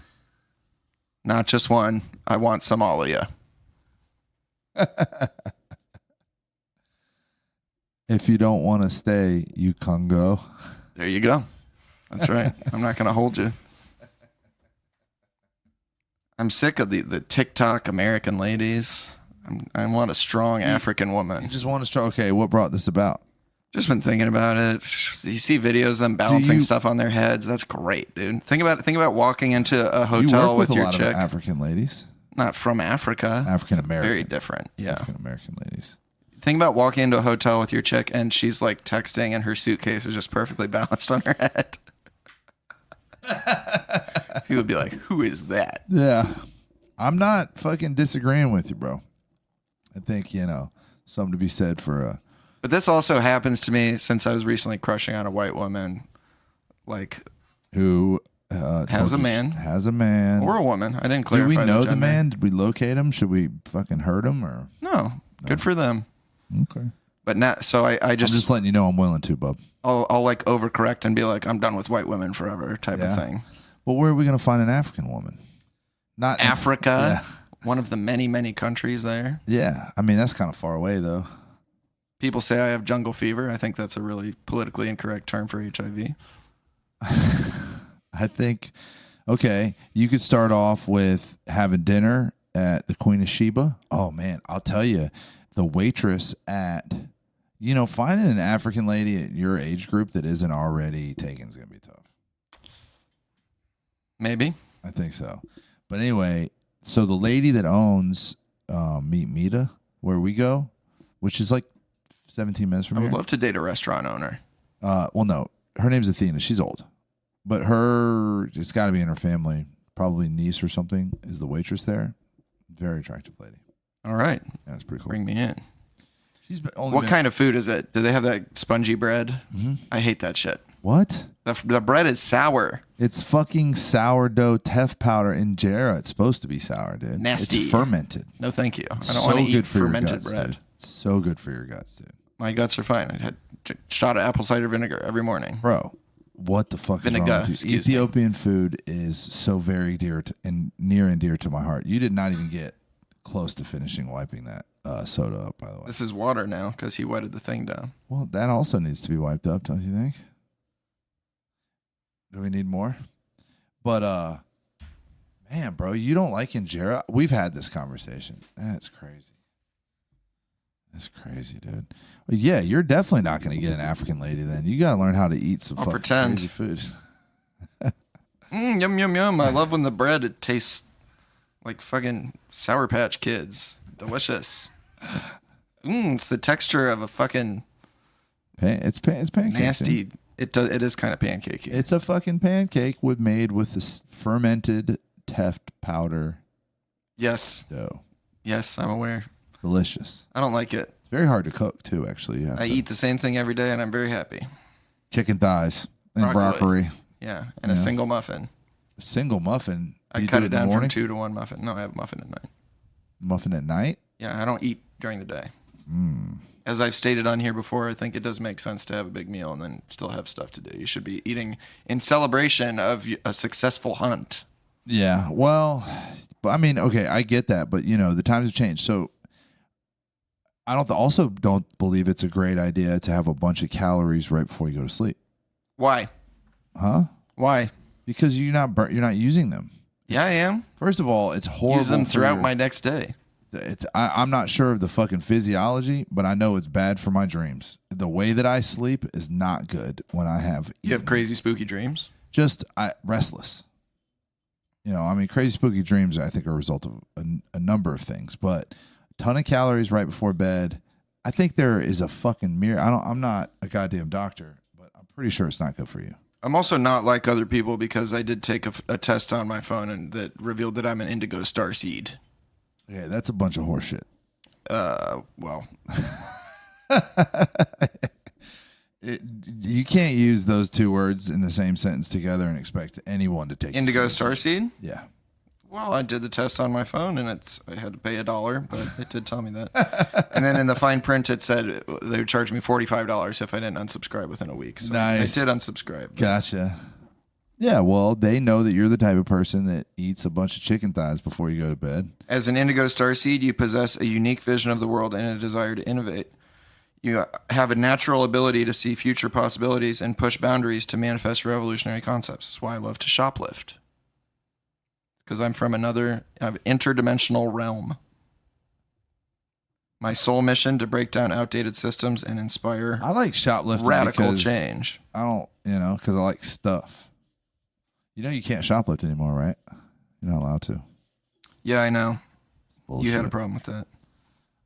Not just one. I want Somalia. If you don't want to stay, you can go. There you go. That's right. I'm not going to hold you. I'm sick of the TikTok American ladies. I want a strong African You woman. just want to start. Okay, what brought this about? Just been thinking about it. You see videos of them balancing stuff on their heads. That's great, dude. Think about walking into a You hotel work with a your lot chick. of African ladies, Not from Africa. African American, Very different. Yeah. African American ladies. Think about walking into a hotel with your chick and she's like texting and her suitcase is just perfectly balanced on her head. People would be like, "Who is that?" Yeah, I'm not fucking disagreeing with you, bro. I think something to be said for But this also happens to me since I was recently crushing on a white woman, like who has a man or a woman. I didn't Do clarify. we know the gender. man? Did we locate him? Should we fucking hurt him or? No, good for them. Okay. But not. So I I'm just letting you know I'm willing to, bub. I'll like overcorrect and be like, I'm done with white women forever type Yeah. of thing. Well, where are we gonna find an African woman? Not Africa, Yeah. one of the many countries there. Yeah, I mean that's kind of far away though. People say I have jungle fever. I think that's a really politically incorrect term for HIV. I think, okay, you could start off with having dinner at the Queen of Sheba. Oh man, I'll tell you, the waitress at, finding an African lady at your age group that isn't already taken is gonna be tough. Maybe. I think so. But anyway, so the lady that owns Meet Mita, where we go, which is like 17 minutes from I here. would love to date a restaurant owner. Well, no, her name's Athena. She's old, but it's got to be in her family. Probably niece or something is the waitress there. Very attractive lady. All right. Yeah, it's pretty cool. Bring me in. She's What kind of food is it? Do they have that spongy bread? Mm-hmm. I hate that shit. What? The bread is sour. It's fucking sourdough teff powder injera. It's supposed to be sour, dude. Nasty. It's fermented. No, thank you. I It's don't want to so good eat for your fermented guts, bread. dude. It's so good for your guts, dude. My guts are fine. I had a shot of apple cider vinegar every morning. Bro, what the fuck is Vinegar, wrong with you? excuse me. Ethiopian food is so very dear and near and dear to my heart. You did not even get close to finishing wiping that soda up, by the way. This is water now because he wetted the thing down. Well, that also needs to be wiped up, don't you think? Do we need more? But man, bro, you don't like injera? We've had this conversation. That's crazy. That's crazy, dude. Well, yeah, you're definitely not going to get an African lady then. You got to learn how to eat some I'll fucking pretend. crazy food. Yum, yum, yum. I love when the bread, it tastes like fucking Sour Patch Kids. Delicious. It's the texture of a fucking It's pancake. nasty. dude. It is kind of pancakey. It's a fucking pancake made with this fermented teft powder Yes. dough. Yes, I'm aware. Delicious. I don't like it. It's very hard to cook too, actually. You have I to- eat the same thing every day and I'm very happy. chicken thighs and Broccoli. broccoli. Yeah. And a single muffin. A single muffin. I You cut do it in the down from morning? 2 to 1 muffin. No, I have a muffin at night. Muffin at night. Yeah, I don't eat during the day. As I've stated on here before, I think it does make sense to have a big meal and then still have stuff to do. You should be eating in celebration of a successful hunt. Yeah. Well, but I mean, okay, I get that, but the times have changed. So I also don't believe it's a great idea to have a bunch of calories right before you go to sleep. Why? Huh? Why? Because you're not using them. Yeah, I am. First of all, it's horrible. Use them for throughout your- my next day. I'm not sure of the fucking physiology, but I know it's bad for my dreams. The way that I sleep is not good when I have. You have crazy spooky dreams? Just restless. Crazy spooky dreams I think are a result of a number of things, but a ton of calories right before bed. I think there is a fucking mirror. I'm not a goddamn doctor, but I'm pretty sure it's not good for you. I'm also not like other people because I did take a test on my phone and that revealed that I'm an indigo starseed. Yeah, that's a bunch of horseshit. Well, You can't use those two words in the same sentence together and expect anyone to take you indigo seriously. starseed? Yeah. Well, I did the test on my phone and I had to pay $1, but it did tell me that. And then in the fine print, it said they would charge me $45 if I didn't unsubscribe within a week. So Nice. I did unsubscribe. Gotcha. Yeah, well, they know that you're the type of person that eats a bunch of chicken thighs before you go to bed. As an indigo starseed, you possess a unique vision of the world and a desire to innovate. You have a natural ability to see future possibilities and push boundaries to manifest revolutionary concepts. That's why I love to shoplift. because I'm from another interdimensional realm. My sole mission to break down outdated systems and inspire I like shoplifting radical because change. I don't, because I like stuff. You can't shoplift anymore, right? You're not allowed to. Yeah, I know. Bullshit. You had a problem with that.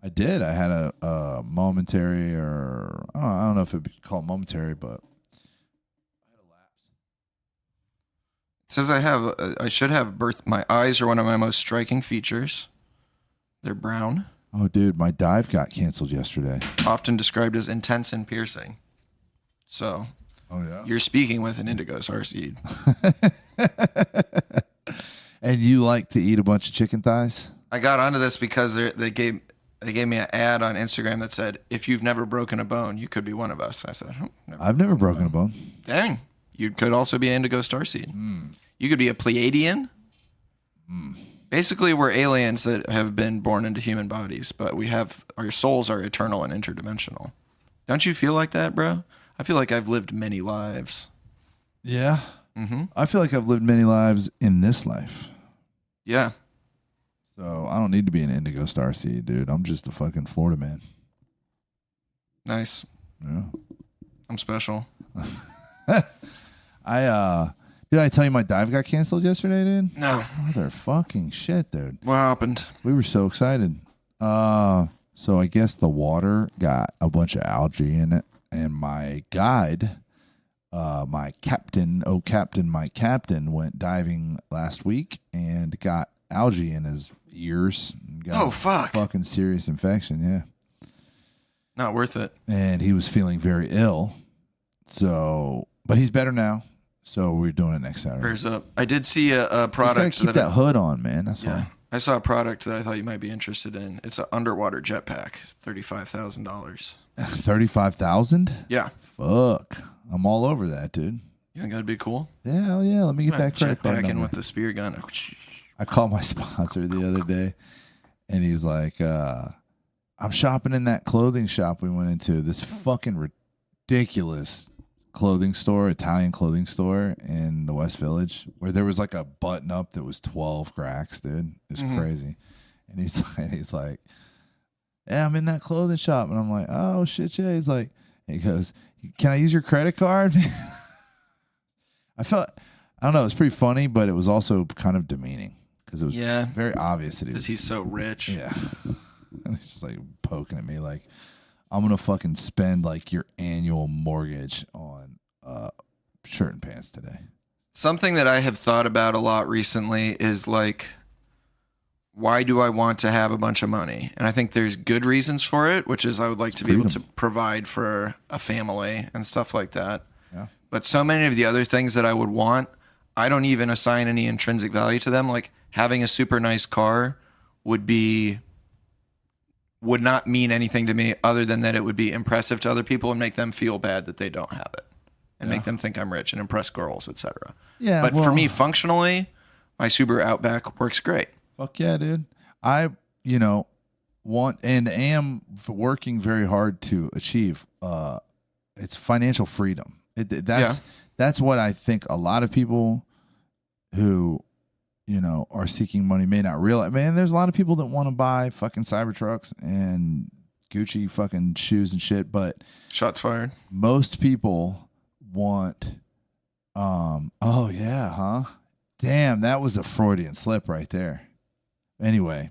I did. I had a momentary, or I don't know if it'd be called momentary, but I had a lapse. It says I should have birth. My eyes are one of my most striking features. They're brown, Oh, dude, my dive got canceled yesterday. often described as intense and piercing. So Oh yeah. you're speaking with an indigo starseed. And you like to eat a bunch of chicken thighs? I got onto this because they gave me an ad on Instagram that said, "If you've never broken a bone, you could be one of us." I said, I've never broken a bone. Dang, you could also be an indigo starseed. You could be a Pleiadian. Basically, we're aliens that have been born into human bodies, but our souls are eternal and interdimensional. Don't you feel like that, bro? I feel like I've lived many lives. Yeah. Mm-hmm. I feel like I've lived many lives in this life. Yeah. So I don't need to be an indigo starseed, dude. I'm just a fucking Florida man. Nice. Yeah. I'm special. Did I tell you my dive got canceled yesterday, dude? No. Motherfucking shit, dude. What happened? We were so excited. So I guess the water got a bunch of algae in it, and my guide, my captain, went diving last week and got algae in his ears. Got Oh, fuck. Fucking serious infection, yeah. Not worth it. And he was feeling very ill. So, but he's better now. So we're doing it next Saturday. Prayers up. I did see a Just product gotta keep that hood on, man. That's Yeah. all. I saw a product that I thought you might be interested in. It's an underwater jetpack, $35,000. 35,000? Yeah. Fuck. I'm all over that, dude. You think that'd be cool? Yeah, hell yeah. Let me get that credit card Jetpack in number. with the spear gun. I called my sponsor the other day, and he's like, I'm shopping in that clothing shop we went into. This fucking ridiculous clothing store, Italian clothing store in the West Village, where there was like a button up that was 12 cracks, dude. It's crazy. And he's like, yeah, I'm in that clothing shop. And I'm like, oh, shit, yeah. He goes, can I use your credit card? I don't know, it was pretty funny, but it was also kind of demeaning because it was very obvious that Because he's so rich. Yeah. And he's just like poking at me like, I'm going to fucking spend like your annual mortgage on shirt and pants today. Something that I have thought about a lot recently is like, why do I want to have a bunch of money? And I think there's good reasons for it, which is I would like to be able to provide for a family and stuff like that. Yeah. But so many of the other things that I would want, I don't even assign any intrinsic value to them. Like having a super nice car would not mean anything to me other than that it would be impressive to other people and make them feel bad that they don't have it and make them think I'm rich and impress girls, etc. Yeah. But for me, functionally, my Subaru Outback works great. Fuck yeah, dude. I, want and am working very hard to achieve. It's financial freedom. That's what I think a lot of people who, are seeking money may not realize. Man, there's a lot of people that want to buy fucking Cybertrucks and Gucci fucking shoes and shit, but Shots fired. most people want, oh yeah, huh? Damn, that was a Freudian slip right there. Anyway,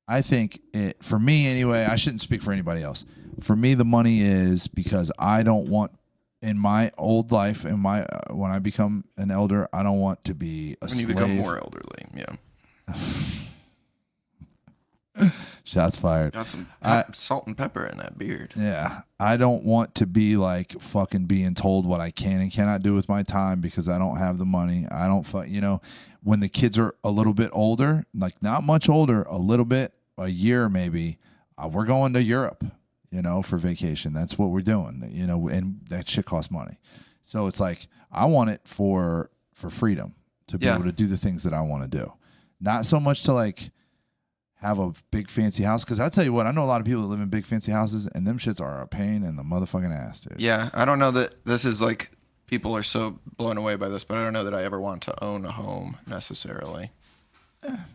I think for me anyway, I shouldn't speak for anybody else. For me, the money is because I don't want in my old life, when I become an elder, I don't want to be a slave. When you become more elderly, yeah. Shots fired. Got some salt and pepper in that beard. Yeah. I don't want to be like fucking being told what I can and cannot do with my time because I don't have the money. I don't, when the kids are a little bit older, like not much older, a little bit, a year maybe, we're going to Europe, for vacation. That's what we're doing, and that shit costs money. So it's like, I want it for freedom to be able to do the things that I want to do. Not so much to like have a big fancy house. Cause I tell you what, I know a lot of people that live in big fancy houses and them shits are a pain in the motherfucking ass, dude. Yeah. I don't know that this is like people are so blown away by this, but I don't know that I ever want to own a home necessarily.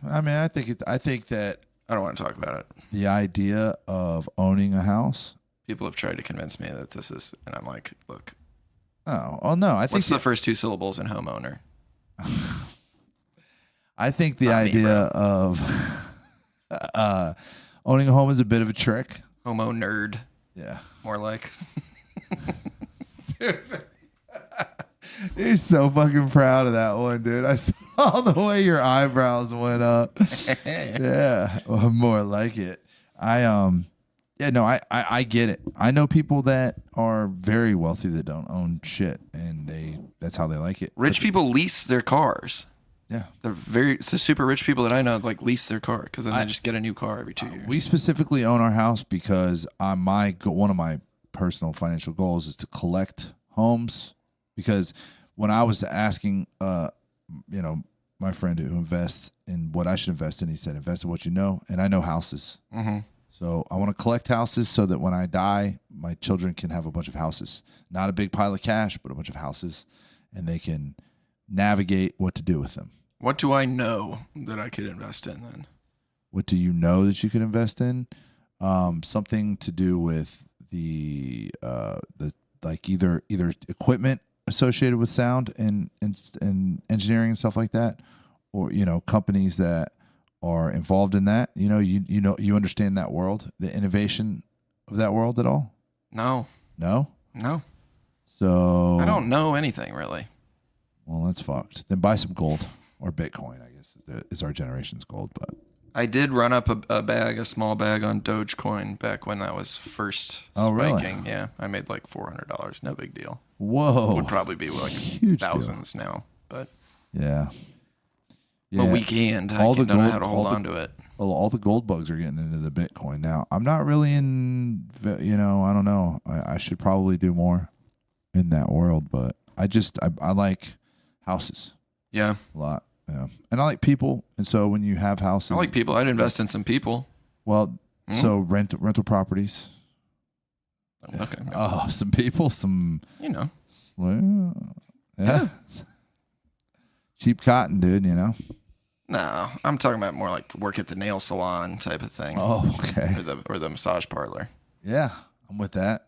I mean, I think that I don't want to talk about it. the idea of owning a house. People have tried to convince me that this is, and I'm like, look, Oh no! I think what's the first two syllables in homeowner? I think the Not me, idea bro. of owning a home is a bit of a trick. Homo nerd, Yeah. more like. Stupid. You're so fucking proud of that one, dude. I saw the way your eyebrows went up. Yeah, well, more like it. I get it. I know people that are very wealthy that don't own shit, and that's how they like it. Rich people lease their cars. Yeah. It's the super rich people that I know like lease their car because then they just get a new car every 2 years. We specifically own our house because one of my personal financial goals is to collect homes. Because when I was asking, my friend who invests in what I should invest in, he said, invest in what you know. And I know houses. Mm-hmm. So I want to collect houses so that when I die, my children can have a bunch of houses. Not a big pile of cash, but a bunch of houses. And they can navigate what to do with them. What do I know that I could invest in then? What do you know that you could invest in? Something to do with the like either equipment associated with sound and engineering and stuff like that, or companies that are involved in that. You understand that world, the innovation of that world at all? No. So I don't know anything really. Well, that's fucked. Then buy some gold or Bitcoin, I guess, is our generation's gold. But I did run up a small bag on Dogecoin back when that was first Oh, spiking. really? Yeah, I made like $400. No big deal. whoa, Would probably be like Huge deal. thousands now, but yeah. a weekend. I All the don't know gold- how to hold all the- on to it. All the gold bugs are getting into the Bitcoin now. I'm not really in, I don't know. I should probably do more in that world, but I like houses Yeah, a lot. Yeah. And I like people. And so when you have houses, I like people. I'd invest in some people. well, so rental properties. Okay, Oh, some people, well, yeah. Cheap cotton, dude, No, I'm talking about more like work at the nail salon type of thing, Oh, okay. or the massage parlor. Yeah, I'm with that.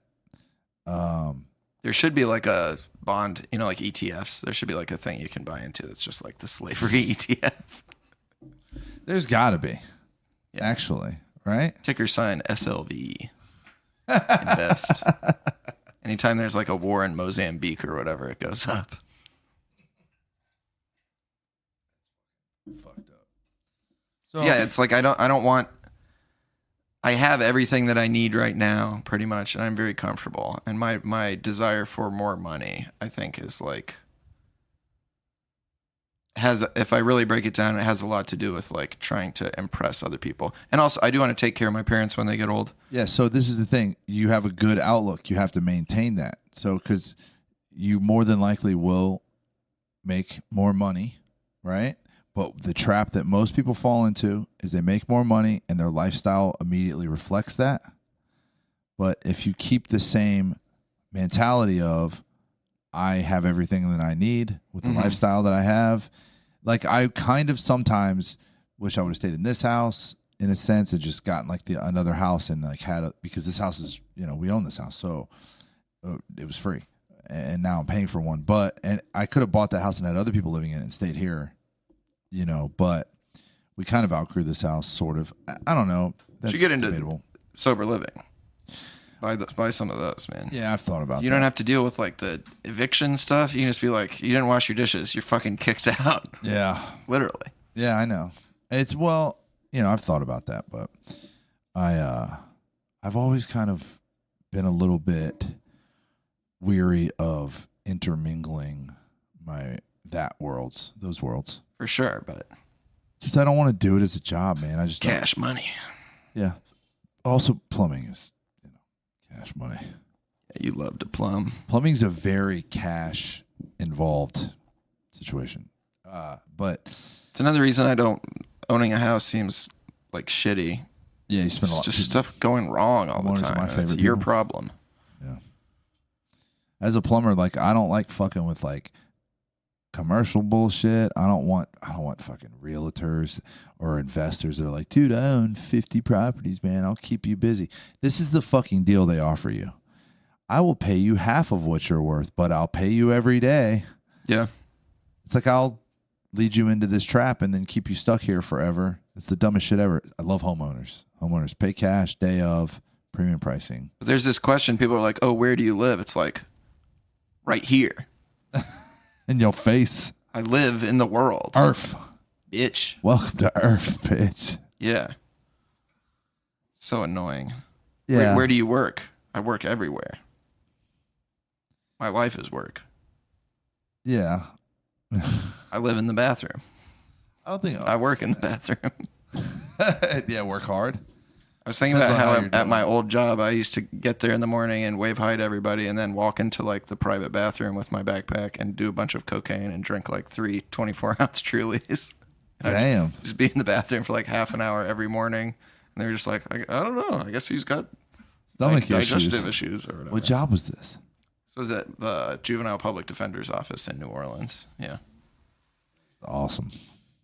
There should be like a bond, like ETFs. There should be like a thing you can buy into that's just like the slavery ETF. There's got to be, Yeah. actually, right? Ticker sign SLV. Invest. Anytime there's like a war in Mozambique or whatever, it goes up. Fucked up. So Yeah, it's like I have everything that I need right now, pretty much, and I'm very comfortable. And my desire for more money, I think, is like if I really break it down, it has a lot to do with like trying to impress other people. And also, I do want to take care of my parents when they get old. Yeah, so this is the thing. You have a good outlook. You have to maintain that. So, because you more than likely will make more money, right? But the trap that most people fall into is they make more money and their lifestyle immediately reflects that. But if you keep the same mentality of, I have everything that I need with the lifestyle that I have, like I kind of sometimes wish I would have stayed in this house in a sense and just gotten like another house and like because this house is, we own this house. So it was free and now I'm paying for one, and I could have bought that house and had other people living in it and stayed here, but we kind of outgrew this house sort of. I don't know. That's Should get into debatable. sober living. Buy some of those, man. Yeah, I've thought about that. You don't have to deal with like the eviction stuff. You can just be like, you didn't wash your dishes. You're fucking kicked out. Yeah. Literally. Yeah, I know. I've thought about that, but I've always kind of been a little bit weary of intermingling those worlds. For sure, but Just I don't want to do it as a job, man. I just don't. cash money. Yeah. Also, plumbing is, cash money. Yeah, you love to plumb. Plumbing's a very cash involved situation. But It's another reason owning a house seems like shitty. yeah, you spend a It's lot. just stuff going wrong all the Homeowners are time. my and It's favorite your people. problem. Yeah. As a plumber, like I don't like fucking with like commercial bullshit. I don't want fucking realtors or investors that are like, dude, I own 50 properties, man. I'll keep you busy. This is the fucking deal they offer you. I will pay you half of what you're worth, but I'll pay you every day. Yeah. It's like I'll lead you into this trap and then keep you stuck here forever. It's the dumbest shit ever. I love homeowners. Homeowners pay cash, day of, premium pricing. But there's this question. People are like, oh, where do you live? It's like, right here. In your face. I live in the world. Earth. Bitch. Welcome to Earth, bitch. Yeah. So annoying. Yeah. Where do you work? I work everywhere. My life is work. Yeah. I live in the bathroom. I don't think I work in the bathroom. yeah, work hard. I was thinking Depends about on how how you're at doing my it. old job, I used to get there in the morning and wave hi to everybody and then walk into like the private bathroom with my backpack and do a bunch of cocaine and drink like 3 24-ounce Trulies. And I'd Damn. just be in the bathroom for like half an hour every morning. And they were just like, I don't know. I guess he's got Stomach digestive issues. issues or whatever. What job was this? This was at the Juvenile Public Defender's Office in New Orleans. Yeah. Awesome.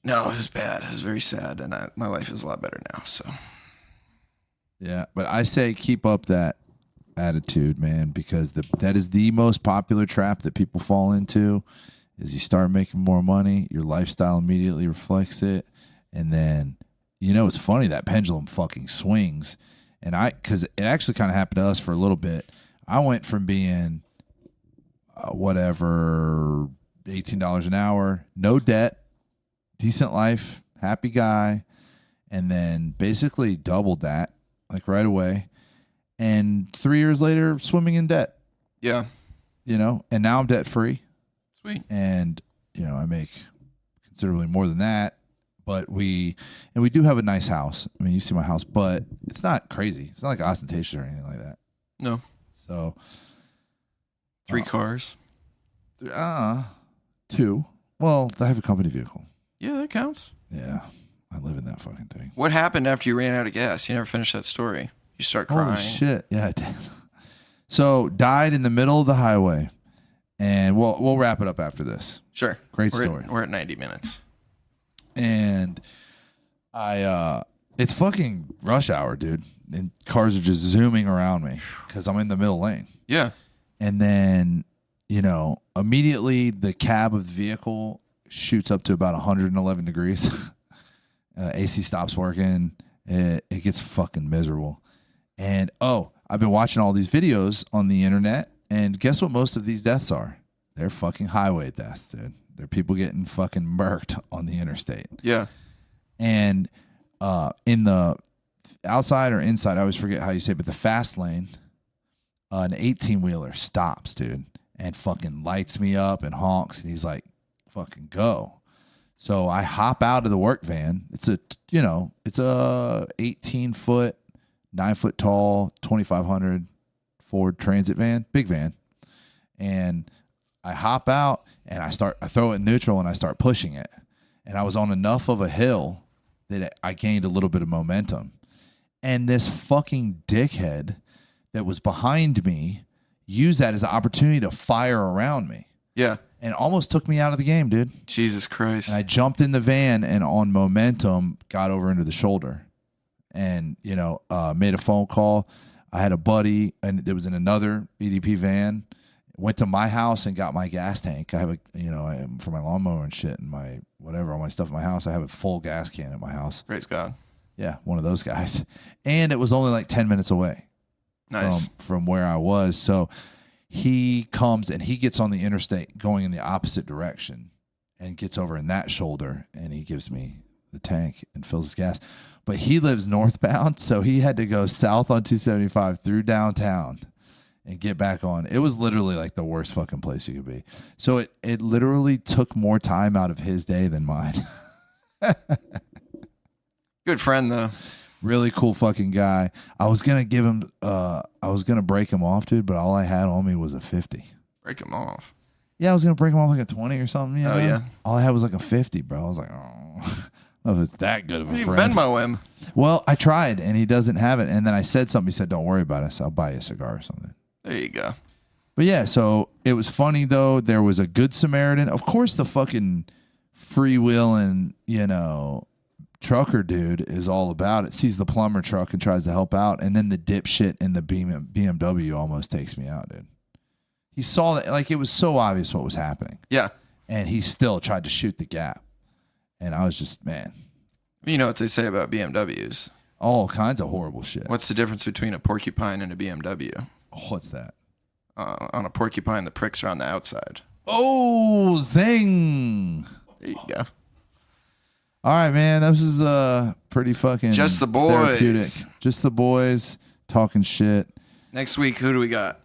No, it was bad. It was very sad. And my life is a lot better now. So Yeah, but I say keep up that attitude, man, because that is the most popular trap that people fall into. Is you start making more money, your lifestyle immediately reflects it, and then it's funny that pendulum fucking swings. And because it actually kind of happened to us for a little bit. I went from being whatever $18 an hour, no debt, decent life, happy guy, and then basically doubled that. Like right away. And 3 years later, swimming in debt, yeah. and now I'm debt free. Sweet. And, I make considerably more than that. But we do have a nice house. I mean, you see my house, but it's not crazy. It's not like ostentatious or anything like that. No. So 3 cars. 2. Well, I have a company vehicle. Yeah, that counts. Yeah. I live in that fucking thing. What happened after you ran out of gas? You never finished that story. You start crying. Holy shit. Yeah, I did. So died in the middle of the highway. And we'll wrap it up after this. Sure. Great story. We're at 90 minutes. And it's fucking rush hour, dude. And cars are just zooming around me because I'm in the middle lane. Yeah. And then, immediately the cab of the vehicle shoots up to about 111 degrees. AC stops working. It gets fucking miserable. And, I've been watching all these videos on the internet. And guess what most of these deaths are? They're fucking highway deaths, dude. They're people getting fucking murked on the interstate. Yeah. And in the outside or inside, I always forget how you say it, but the fast lane, an 18-wheeler stops, dude, and fucking lights me up and honks. And he's like, fucking go. So I hop out of the work van. It's a 18-foot, 9-foot tall, 2,500 Ford Transit van, big van. And I hop out and I throw it in neutral and I start pushing it. And I was on enough of a hill that I gained a little bit of momentum. And this fucking dickhead that was behind me used that as an opportunity to fire around me. Yeah. And almost took me out of the game, dude. Jesus Christ. And I jumped in the van and on momentum got over into the shoulder and, made a phone call. I had a buddy and it was in another BDP van. Went to my house and got my gas tank. I have for my lawnmower and shit and my whatever, all my stuff in my house. I have a full gas can at my house. Praise God. Yeah, one of those guys. And it was only like 10 minutes away. Nice. From where I was. So he comes and he gets on the interstate going in the opposite direction and gets over in that shoulder and he gives me the tank and fills his gas. But he lives northbound, so he had to go south on 275 through downtown and get back on. It was literally like the worst fucking place you could be. So it literally took more time out of his day than mine. Good friend, though. Really cool fucking guy. I was going to give him, I was going to break him off, dude, but all I had on me was a 50. Break him off. Yeah, I was going to break him off like a 20 or something. Oh, yeah. All I had was like a 50, bro. I was like, oh, I don't know if it's that good of a You friend. Venmo him. Well, I tried, and he doesn't have it. And then I said something. He said, don't worry about it. I'll buy you a cigar or something. There you go. But yeah, so it was funny though. There was a good Samaritan. Of course, the fucking freewheeling, trucker dude is all about it. Sees the plumber truck and tries to help out, and then the dipshit in the BMW almost takes me out, dude. He saw that, like, it was so obvious what was happening. Yeah. And he still tried to shoot the gap. And I was just, man. You know what they say about BMWs. All kinds of horrible shit. What's the difference between a porcupine and a BMW? What's that? On a porcupine, the pricks are on the outside. Oh, zing. There you go. All right, man. This is pretty fucking Just the boys. therapeutic. Just the boys talking shit. Next week, who do we got?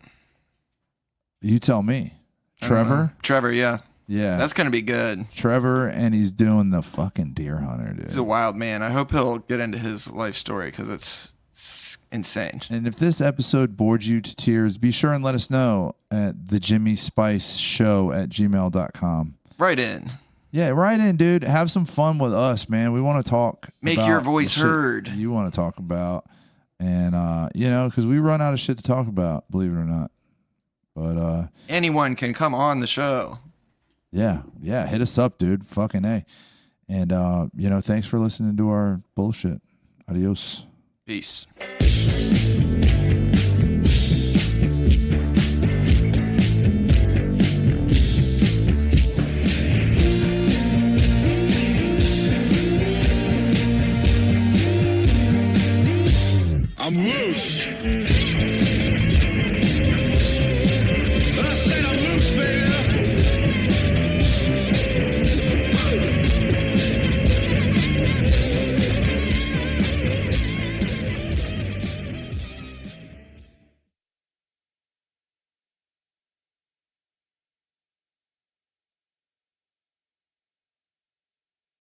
You tell me. Trevor? Trevor, yeah. Yeah. That's going to be good. Trevor, and he's doing the fucking deer hunter, dude. He's a wild man. I hope he'll get into his life story because it's insane. And if this episode bored you to tears, be sure and let us know at the Jimmy Spice Show at gmail.com. Right in. Yeah, right in, dude. Have some fun with us, man. We want to talk. Make about your the voice shit heard. You want to talk about. And, because we run out of shit to talk about, believe it or not. But anyone can come on the show. Yeah, hit us up, dude. Fucking A. And, thanks for listening to our bullshit. Adios. Peace.